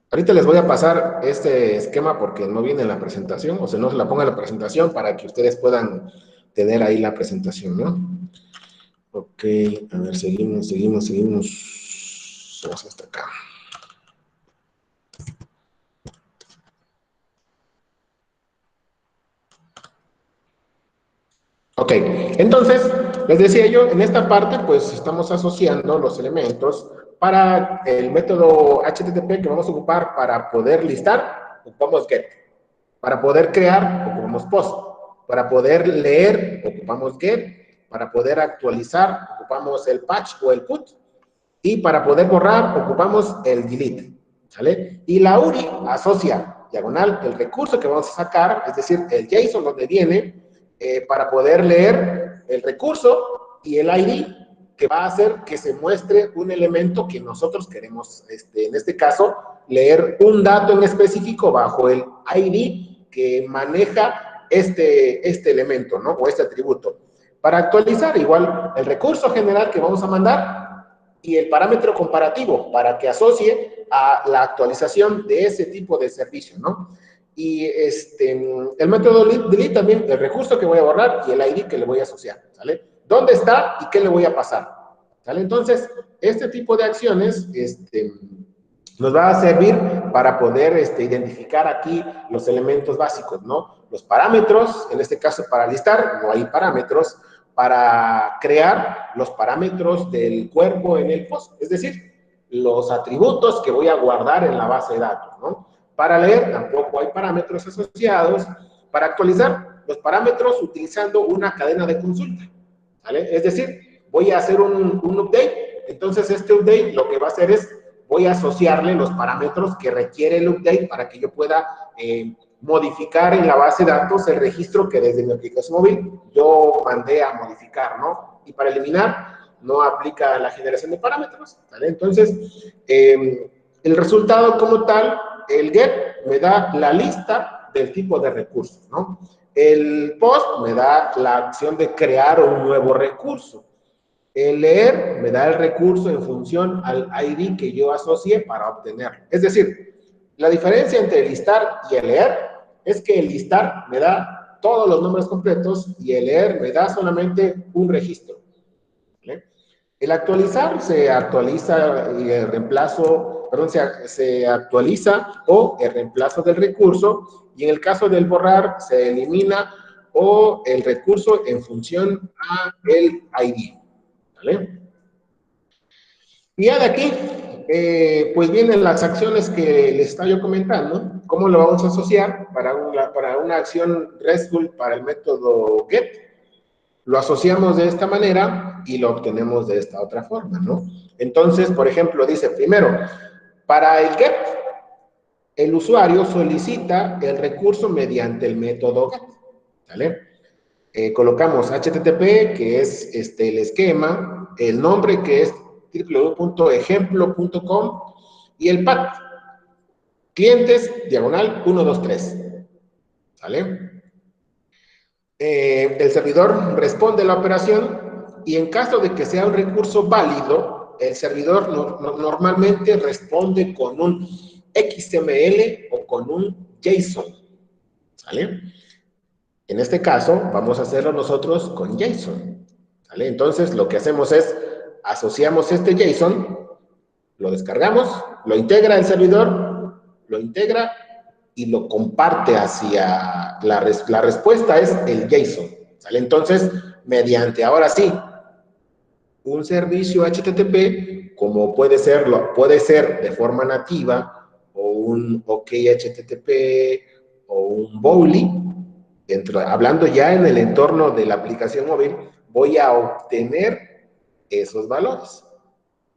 Ahorita les voy a pasar este esquema porque no viene en la presentación, o sea, no se la ponga en la presentación para que ustedes puedan tener ahí la presentación, ¿no? Ok, a ver, seguimos. Vamos hasta acá. Ok, entonces, les decía yo, en esta parte, pues estamos asociando los elementos para el método HTTP que vamos a ocupar para poder listar, ocupamos get. Para poder crear, ocupamos post. Para poder leer, ocupamos get. Para poder actualizar, ocupamos el patch o el put. Y para poder borrar, ocupamos el delete. ¿Sale? Y la URI asocia, diagonal, el recurso que vamos a sacar, es decir, el JSON donde viene, para poder leer el recurso y el ID que va a hacer que se muestre un elemento que nosotros queremos, en este caso, leer un dato en específico bajo el ID que maneja este elemento, ¿no? O este atributo. Para actualizar, igual, el recurso general que vamos a mandar y el parámetro comparativo para que asocie a la actualización de ese tipo de servicio, ¿no? Y el método delete también, el recurso que voy a borrar y el ID que le voy a asociar, ¿sale? ¿Dónde está y qué le voy a pasar? ¿Sale? Entonces, este tipo de acciones nos va a servir para poder identificar aquí los elementos básicos, ¿no? Los parámetros, en este caso para listar, no hay parámetros, para crear los parámetros del cuerpo en el post, es decir, los atributos que voy a guardar en la base de datos, ¿no? Para leer tampoco hay parámetros asociados. Para actualizar los parámetros utilizando una cadena de consulta, ¿vale? Es decir, voy a hacer un update, entonces este update lo que va a hacer es, voy a asociarle los parámetros que requiere el update para que yo pueda modificar en la base de datos el registro que desde mi aplicación móvil yo mandé a modificar, ¿no? Y para eliminar, no aplica la generación de parámetros, ¿vale? Entonces, el resultado como tal, el get me da la lista del tipo de recursos, ¿no? El post me da la acción de crear un nuevo recurso. El leer me da el recurso en función al ID que yo asocié para obtenerlo. Es decir, la diferencia entre el listar y el leer es que el listar me da todos los nombres completos y el leer me da solamente un registro. ¿Vale? El actualizar se actualiza y el reemplazo, perdón, se actualiza o el reemplazo del recurso, y en el caso del borrar se elimina o el recurso en función a el ID. ¿Vale? Y ya de aquí, pues vienen las acciones que les estaba yo comentando, cómo lo vamos a asociar para una acción RESTful para el método GET. Lo asociamos de esta manera y lo obtenemos de esta otra forma, ¿no? Entonces, por ejemplo, dice primero, para el GET, el usuario solicita el recurso mediante el método GET, ¿vale? Colocamos HTTP, que es el esquema, el nombre que es www.ejemplo.com y el path, clientes, diagonal, 123, ¿sale? El servidor responde a la operación y en caso de que sea un recurso válido, el servidor normalmente responde con un XML o con un JSON, ¿sale? En este caso, vamos a hacerlo nosotros con JSON, ¿vale? Entonces, lo que hacemos es, asociamos este JSON, lo descargamos, lo integra el servidor, lo integra y lo comparte hacia, la respuesta es el JSON, ¿sale? Entonces, mediante, ahora sí, un servicio HTTP, como puede ser de forma nativa, o un OK HTTP, o un Bowli, hablando ya en el entorno de la aplicación móvil, voy a obtener esos valores,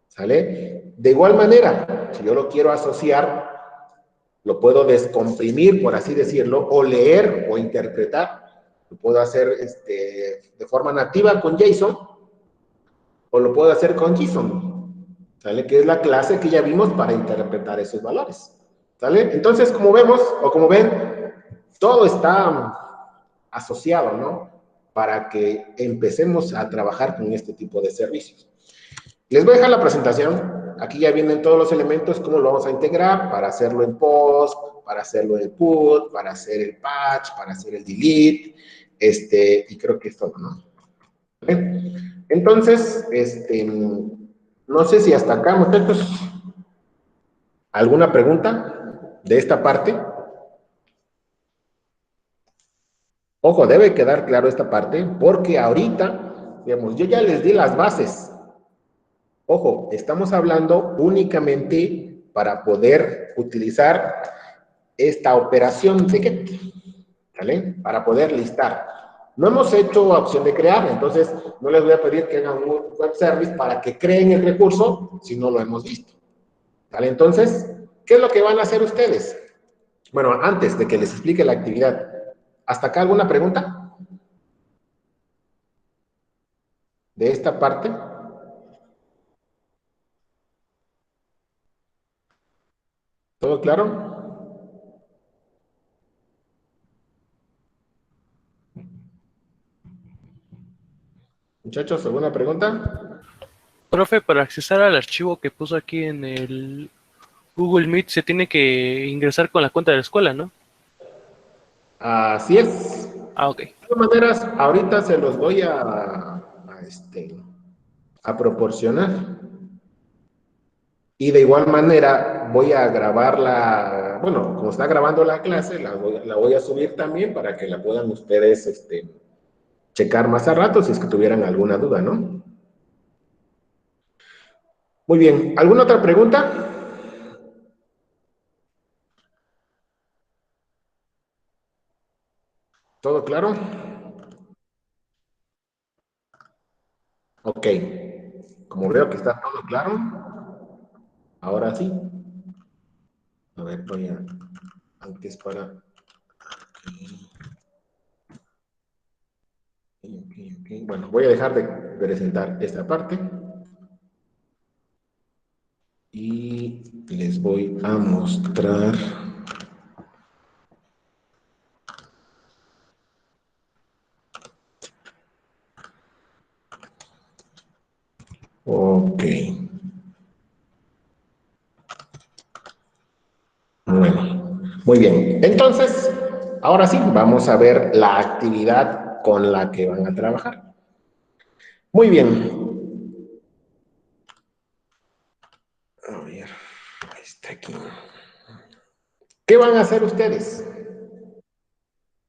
¿sale? De igual manera, si yo lo quiero asociar, lo puedo descomprimir, por así decirlo, o leer o interpretar. Lo puedo hacer de forma nativa con JSON, o lo puedo hacer con JSON, ¿sale? Que es la clase que ya vimos para interpretar esos valores, ¿sale? Entonces, como vemos, o como ven, todo está asociado, ¿no? Para que empecemos a trabajar con este tipo de servicios. Les voy a dejar la presentación. Aquí ya vienen todos los elementos, cómo lo vamos a integrar para hacerlo en post, para hacerlo en put, para hacer el patch, para hacer el delete, y creo que es todo, ¿no? ¿Vale? Entonces, no sé si hasta acá, muchachos, ¿alguna pregunta de esta parte? Ojo, debe quedar claro esta parte, porque ahorita, digamos, yo ya les di las bases. Ojo, estamos hablando únicamente para poder utilizar esta operación de get, ¿vale? Para poder listar. No hemos hecho opción de crear, entonces no les voy a pedir que hagan un web service para que creen el recurso si no lo hemos visto. ¿Vale? Entonces, ¿qué es lo que van a hacer ustedes? Bueno, antes de que les explique la actividad, ¿hasta acá alguna pregunta? De esta parte. ¿Todo claro? Muchachos, ¿alguna pregunta? Profe, para accesar al archivo que puso aquí en el Google Meet se tiene que ingresar con la cuenta de la escuela, ¿no? Así es. Ah, ok. De todas maneras, ahorita se los voy a proporcionar. Y de igual manera voy a grabar bueno, como está grabando la clase, la voy a subir también para que la puedan ustedes checar más a rato si es que tuvieran alguna duda, ¿no? Muy bien, ¿alguna otra pregunta? ¿Todo claro? Ok. Como veo que está todo claro, ahora sí. A ver, voy a... Antes para... Ok. Bueno, voy a dejar de presentar esta parte. Y les voy a mostrar... Ok. Bueno, muy bien. Entonces, ahora sí, vamos a ver la actividad con la que van a trabajar. Muy bien. A ver, ahí está aquí. ¿Qué van a hacer ustedes?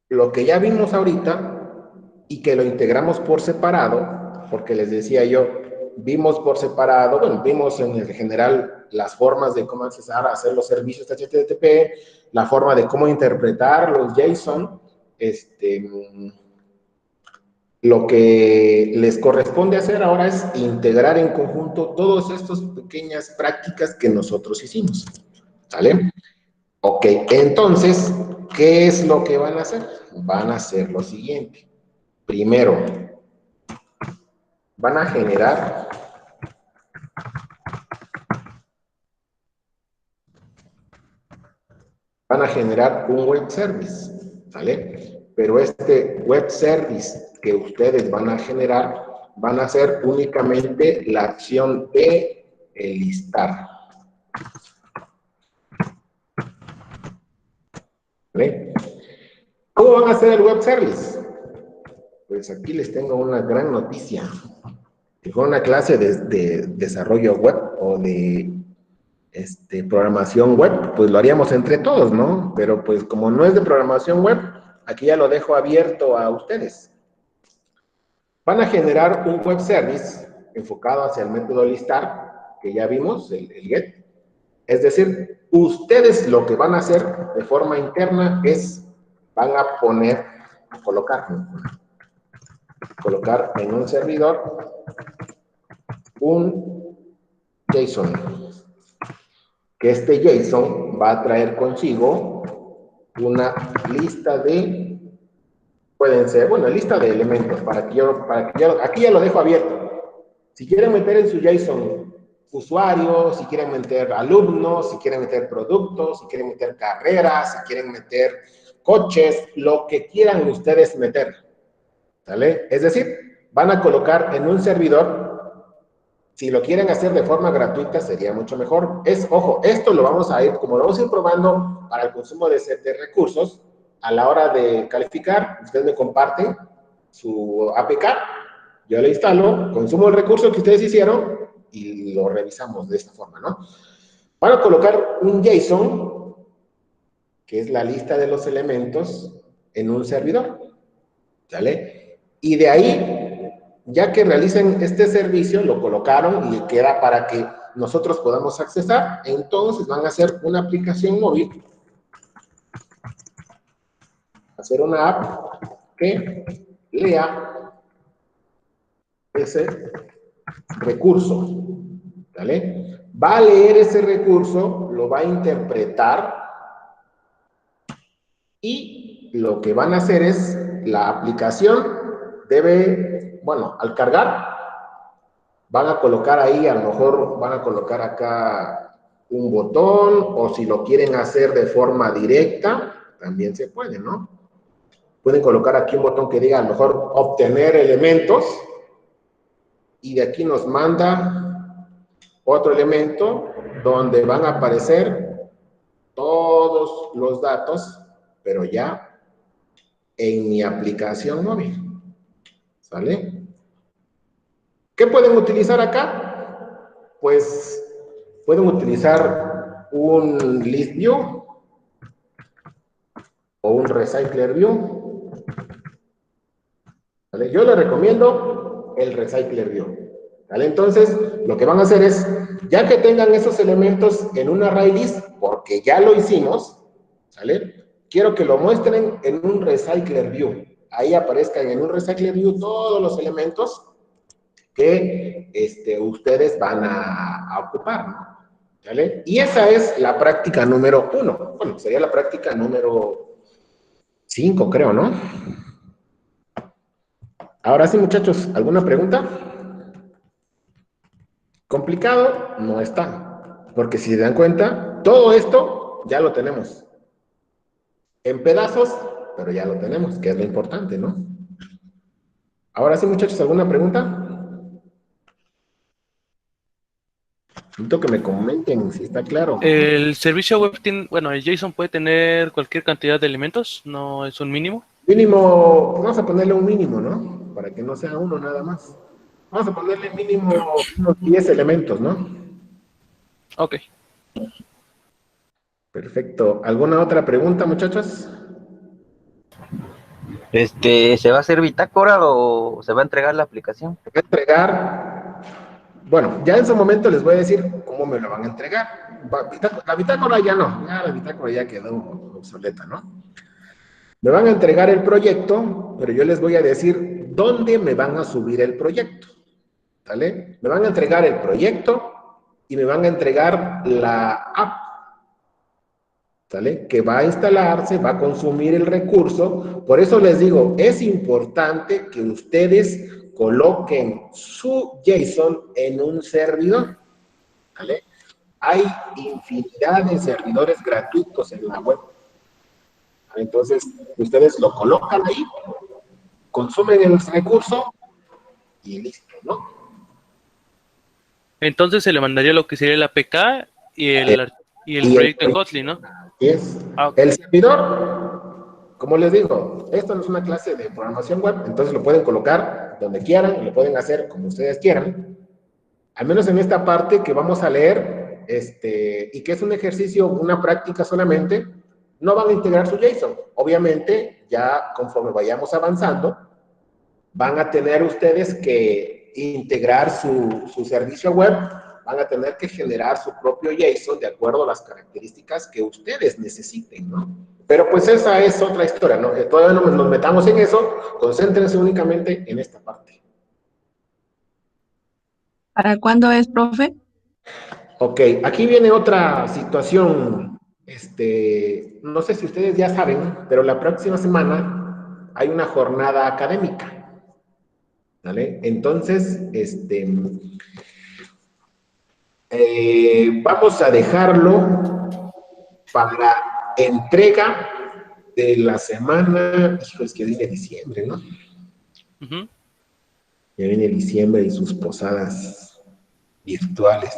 Lo que ya vimos ahorita y que lo integramos por separado, porque les decía yo, vimos por separado, bueno, vimos en el general las formas de cómo accesar a hacer los servicios de HTTP, la forma de cómo interpretar los JSON, lo que les corresponde hacer ahora es integrar en conjunto todas estas pequeñas prácticas que nosotros hicimos, ¿sale? Ok, entonces, ¿qué es lo que van a hacer? Van a hacer lo siguiente. Primero, van a generar un web service, ¿vale? Pero este web service que ustedes van a generar, van a hacer únicamente la acción de listar, ¿vale? ¿Cómo van a hacer el web service? Pues aquí les tengo una gran noticia. Si fuera una clase de desarrollo web o de programación web, pues lo haríamos entre todos, ¿no? Pero pues como no es de programación web, aquí ya lo dejo abierto a ustedes. Van a generar un web service enfocado hacia el método listar, que ya vimos, el get. Es decir, ustedes lo que van a hacer de forma interna es, van a colocar en un servidor un JSON, que este JSON va a traer consigo una lista de, pueden ser, bueno, lista de elementos, aquí ya lo dejo abierto. Si quieren meter en su JSON usuarios, si quieren meter alumnos, si quieren meter productos, si quieren meter carreras, si quieren meter coches, lo que quieran ustedes meter, ¿sale? Es decir, van a colocar en un servidor Si lo quieren hacer de forma gratuita, sería mucho mejor. Ojo, esto lo vamos a ir, como lo vamos a ir probando para el consumo de recursos, a la hora de calificar, ustedes me comparten su APK, yo le instalo, consumo el recurso que ustedes hicieron y lo revisamos de esta forma, ¿no? Van a colocar un JSON, que es la lista de los elementos, en un servidor, ¿sale? Y de ahí, ya que realicen este servicio, lo colocaron y queda para que nosotros podamos accesar, entonces van a hacer una aplicación móvil, hacer una app que lea ese recurso, ¿vale? Va a leer ese recurso, lo va a interpretar y lo que van a hacer es, la aplicación debe, bueno, al cargar, van a colocar ahí, a lo mejor van a colocar acá un botón, o si lo quieren hacer de forma directa, también se puede, ¿no? Pueden colocar aquí un botón que diga, a lo mejor, obtener elementos, y de aquí nos manda otro elemento donde van a aparecer todos los datos, pero ya en mi aplicación móvil, ¿sale? ¿Qué pueden utilizar acá? Pues pueden utilizar un list view o un recycler view, ¿vale? Yo les recomiendo el recycler view, ¿vale? Entonces, lo que van a hacer es, ya que tengan esos elementos en un array list, porque ya lo hicimos, ¿sale? Quiero que lo muestren en un recycler view. Ahí aparezcan en un recycler view todos los elementos que ustedes van a ocupar, ¿no? ¿Vale? Y esa es la práctica número 1. Bueno, sería la práctica número 5, creo, ¿no? Ahora sí, muchachos, ¿alguna pregunta? Complicado no está, porque si se dan cuenta, todo esto ya lo tenemos. En pedazos, pero ya lo tenemos, que es lo importante, ¿no? Ahora sí, muchachos, ¿alguna pregunta? Necesito que me comenten si está claro. El servicio web tiene, bueno, el JSON puede tener cualquier cantidad de elementos, no es un mínimo. Mínimo, vamos a ponerle un mínimo, ¿no? Para que no sea uno nada más. Vamos a ponerle mínimo unos 10 elementos, ¿no? Ok. Perfecto. ¿Alguna otra pregunta, muchachos? ¿Se va a hacer bitácora o se va a entregar la aplicación? Voy a entregar, bueno, ya en su momento les voy a decir cómo me lo van a entregar. La bitácora ya no, ya la bitácora ya quedó obsoleta, ¿no? Me van a entregar el proyecto, pero yo les voy a decir dónde me van a subir el proyecto, ¿vale? Me van a entregar el proyecto y me van a entregar la app, ¿sale? Que va a instalarse, va a consumir el recurso. Por eso les digo, es importante que ustedes coloquen su JSON en un servidor, ¿vale? Hay infinidad de servidores gratuitos en la web. Entonces, ustedes lo colocan ahí, consumen el recurso y listo, ¿no? Entonces se le mandaría lo que sería el APK y el proyecto en Kotlin, ¿no? Es Ok. el servidor, como les digo, esto no es una clase de programación web, entonces lo pueden colocar donde quieran, lo pueden hacer como ustedes quieran, al menos en esta parte que vamos a leer, y que es un ejercicio, una práctica solamente, no van a integrar su JSON. Obviamente, ya conforme vayamos avanzando, van a tener ustedes que integrar su servicio web, van a tener que generar su propio JSON de acuerdo a las características que ustedes necesiten, ¿no? Pero pues esa es otra historia, ¿no? Todavía no nos metamos en eso, concéntrense únicamente en esta parte. ¿Para cuándo es, profe? Ok, aquí viene otra situación, no sé si ustedes ya saben, pero la próxima semana hay una jornada académica, ¿vale? Entonces, vamos a dejarlo para entrega de la semana, es que viene diciembre, ¿no? Uh-huh. Ya viene diciembre y sus posadas. virtuales.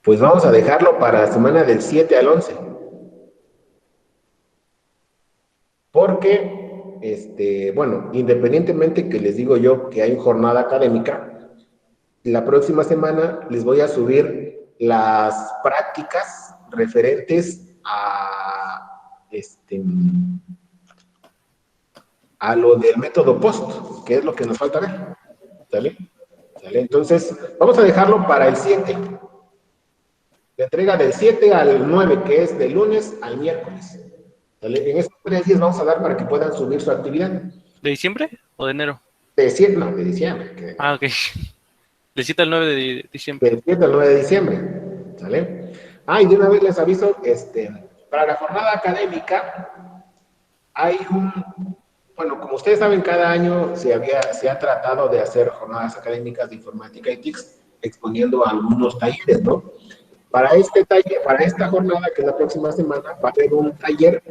Pues vamos a dejarlo para la semana del 7 al 11. Porque, bueno, independientemente que les digo yo que hay jornada académica, la próxima semana les voy a subir las prácticas referentes a lo del método POST, que es lo que nos falta ver. ¿Sale? ¿Sale? Entonces, vamos a dejarlo para el 7. La entrega del 7 al 9, que es de lunes al miércoles. ¿Sale? En estos 3 días vamos a dar para que puedan subir su actividad. ¿De diciembre o de enero? De 7, no, de diciembre. Ah, ok. De 7 al 9 de diciembre. Del 7 al 9 de diciembre. ¿Sale? Ah, y de una vez les aviso, para la jornada académica hay bueno, como ustedes saben, cada año se ha tratado de hacer jornadas académicas de informática y TICS exponiendo algunos talleres, ¿no? Para esta jornada, que es la próxima semana, va a haber un taller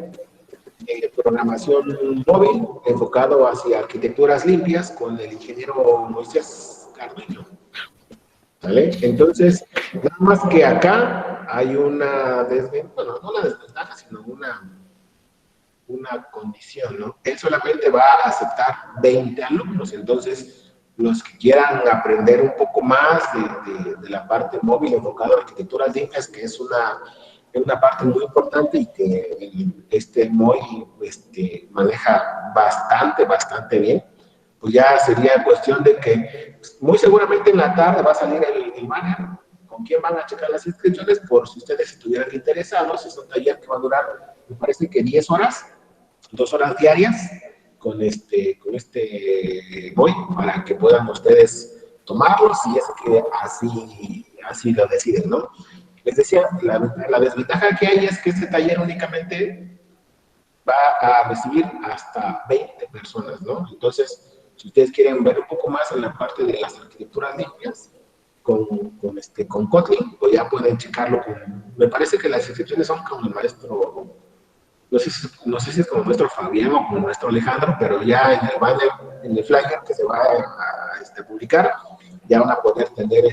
de programación móvil enfocado hacia arquitecturas limpias con el ingeniero Moisés Carduño. ¿Vale? Entonces, nada más que acá hay una desventaja, bueno, no una desventaja, sino una condición, ¿no? Él solamente va a aceptar 20 alumnos, entonces los que quieran aprender un poco más de la parte móvil enfocada a arquitecturas limpias, que es una parte muy importante y que MOI maneja bastante bien, pues ya sería cuestión de que muy seguramente en la tarde va a salir el banner con quién van a checar las inscripciones, por si ustedes estuvieran interesados. Es un taller que va a durar, me parece que 10 horas, 2 horas diarias, con MOI, para que puedan ustedes tomarlos, si es que así lo deciden, ¿no? Les decía, la desventaja que hay es que este taller únicamente va a recibir hasta 20 personas, ¿no? Entonces, si ustedes quieren ver un poco más en la parte de las arquitecturas limpias, con Kotlin, pues ya pueden checarlo me parece que las inscripciones son con el maestro, no sé si es como el maestro Fabián o como el maestro Alejandro, pero ya en el banner, en el flyer que se va a publicar, ya van a poder tener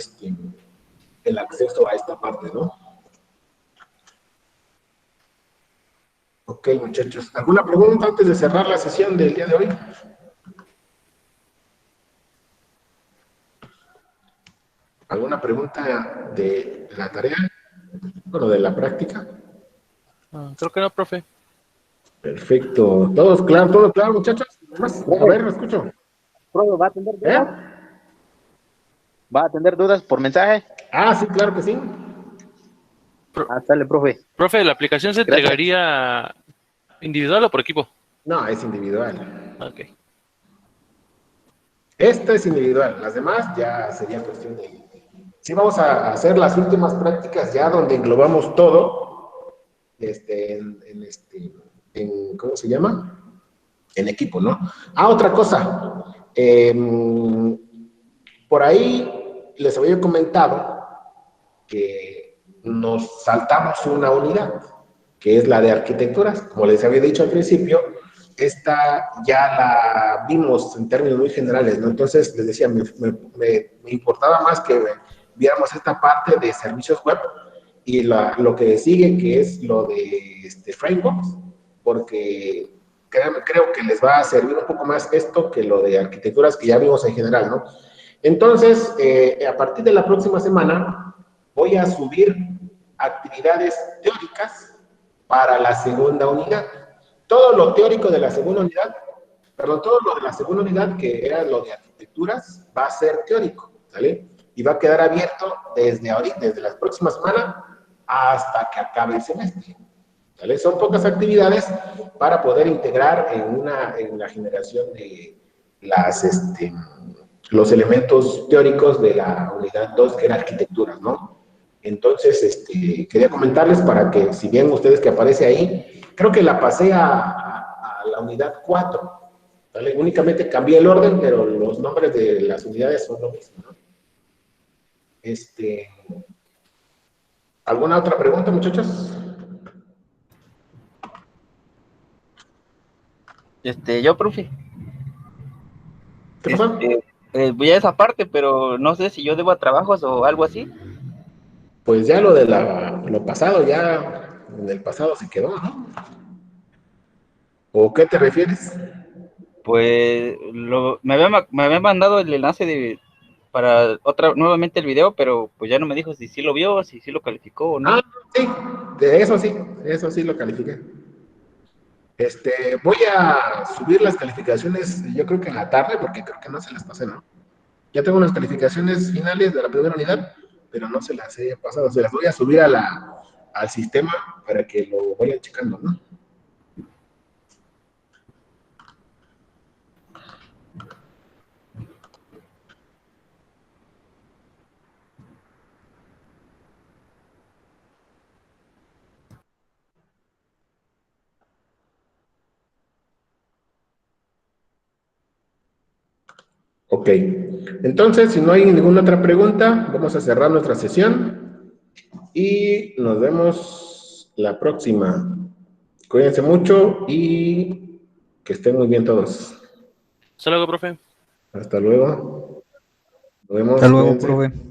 el acceso a esta parte, ¿no? Ok, muchachos. ¿Alguna pregunta antes de cerrar la sesión del día de hoy? ¿Alguna pregunta de la tarea? Bueno, de la práctica. Creo que no, profe. Perfecto. ¿Todos claro? ¿Todo claro, muchachos? A ver, me escucho. Profe, ¿va a atender dudas? ¿Va a atender dudas por mensaje? Ah, sí, claro que sí. Sale, profe. Profe, ¿la aplicación se Gracias. entregaría individual o por equipo? No, es individual. Ok. Esta es individual. Las demás ya sería cuestión de... Sí, vamos a hacer las últimas prácticas ya donde englobamos todo ¿cómo se llama? En equipo, ¿no? Ah, otra cosa. Por ahí les había comentado que nos saltamos una unidad, que es la de arquitecturas. Como les había dicho al principio, esta ya la vimos en términos muy generales, ¿no? Entonces, les decía, me importaba más que viéramos esta parte de servicios web y lo que sigue, que es lo de frameworks, porque creo que les va a servir un poco más esto que lo de arquitecturas que ya vimos en general, ¿no? Entonces, a partir de la próxima semana, voy a subir actividades teóricas para la segunda unidad. Todo lo teórico de la segunda unidad, perdón, todo lo de la segunda unidad, que era lo de arquitecturas, va a ser teórico, ¿sale? Y va a quedar abierto desde ahorita, desde la próxima semana, hasta que acabe el semestre. ¿Vale? Son pocas actividades para poder integrar en la generación de los elementos teóricos de la unidad 2, que era arquitectura, ¿no? Entonces, quería comentarles para que, si bien ustedes que aparece ahí, creo que la pasé a la unidad 4, ¿vale? Únicamente cambié el orden, pero los nombres de las unidades son lo mismo, ¿no? ¿Alguna otra pregunta, muchachos? Yo, profe. ¿Qué pasó? Ya esa parte, pero no sé si yo debo a trabajos o algo así. Pues ya lo de lo pasado, ya en el pasado se quedó, ¿no? ¿O qué te refieres? Pues me había mandado el enlace para nuevamente el video, pero pues ya no me dijo si sí lo vio, si sí lo calificó o no. Ah, sí, eso sí lo califiqué. Voy a subir las calificaciones, yo creo que en la tarde, porque creo que no se las pasé, ¿no? Ya tengo unas calificaciones finales de la primera unidad, pero no se las he pasado. Se las voy a subir al sistema para que lo vayan checando, ¿no? Ok. Entonces, si no hay ninguna otra pregunta, vamos a cerrar nuestra sesión y nos vemos la próxima. Cuídense mucho y que estén muy bien todos. Hasta luego, profe. Hasta luego. Nos vemos, Hasta luego, cuídense. profe.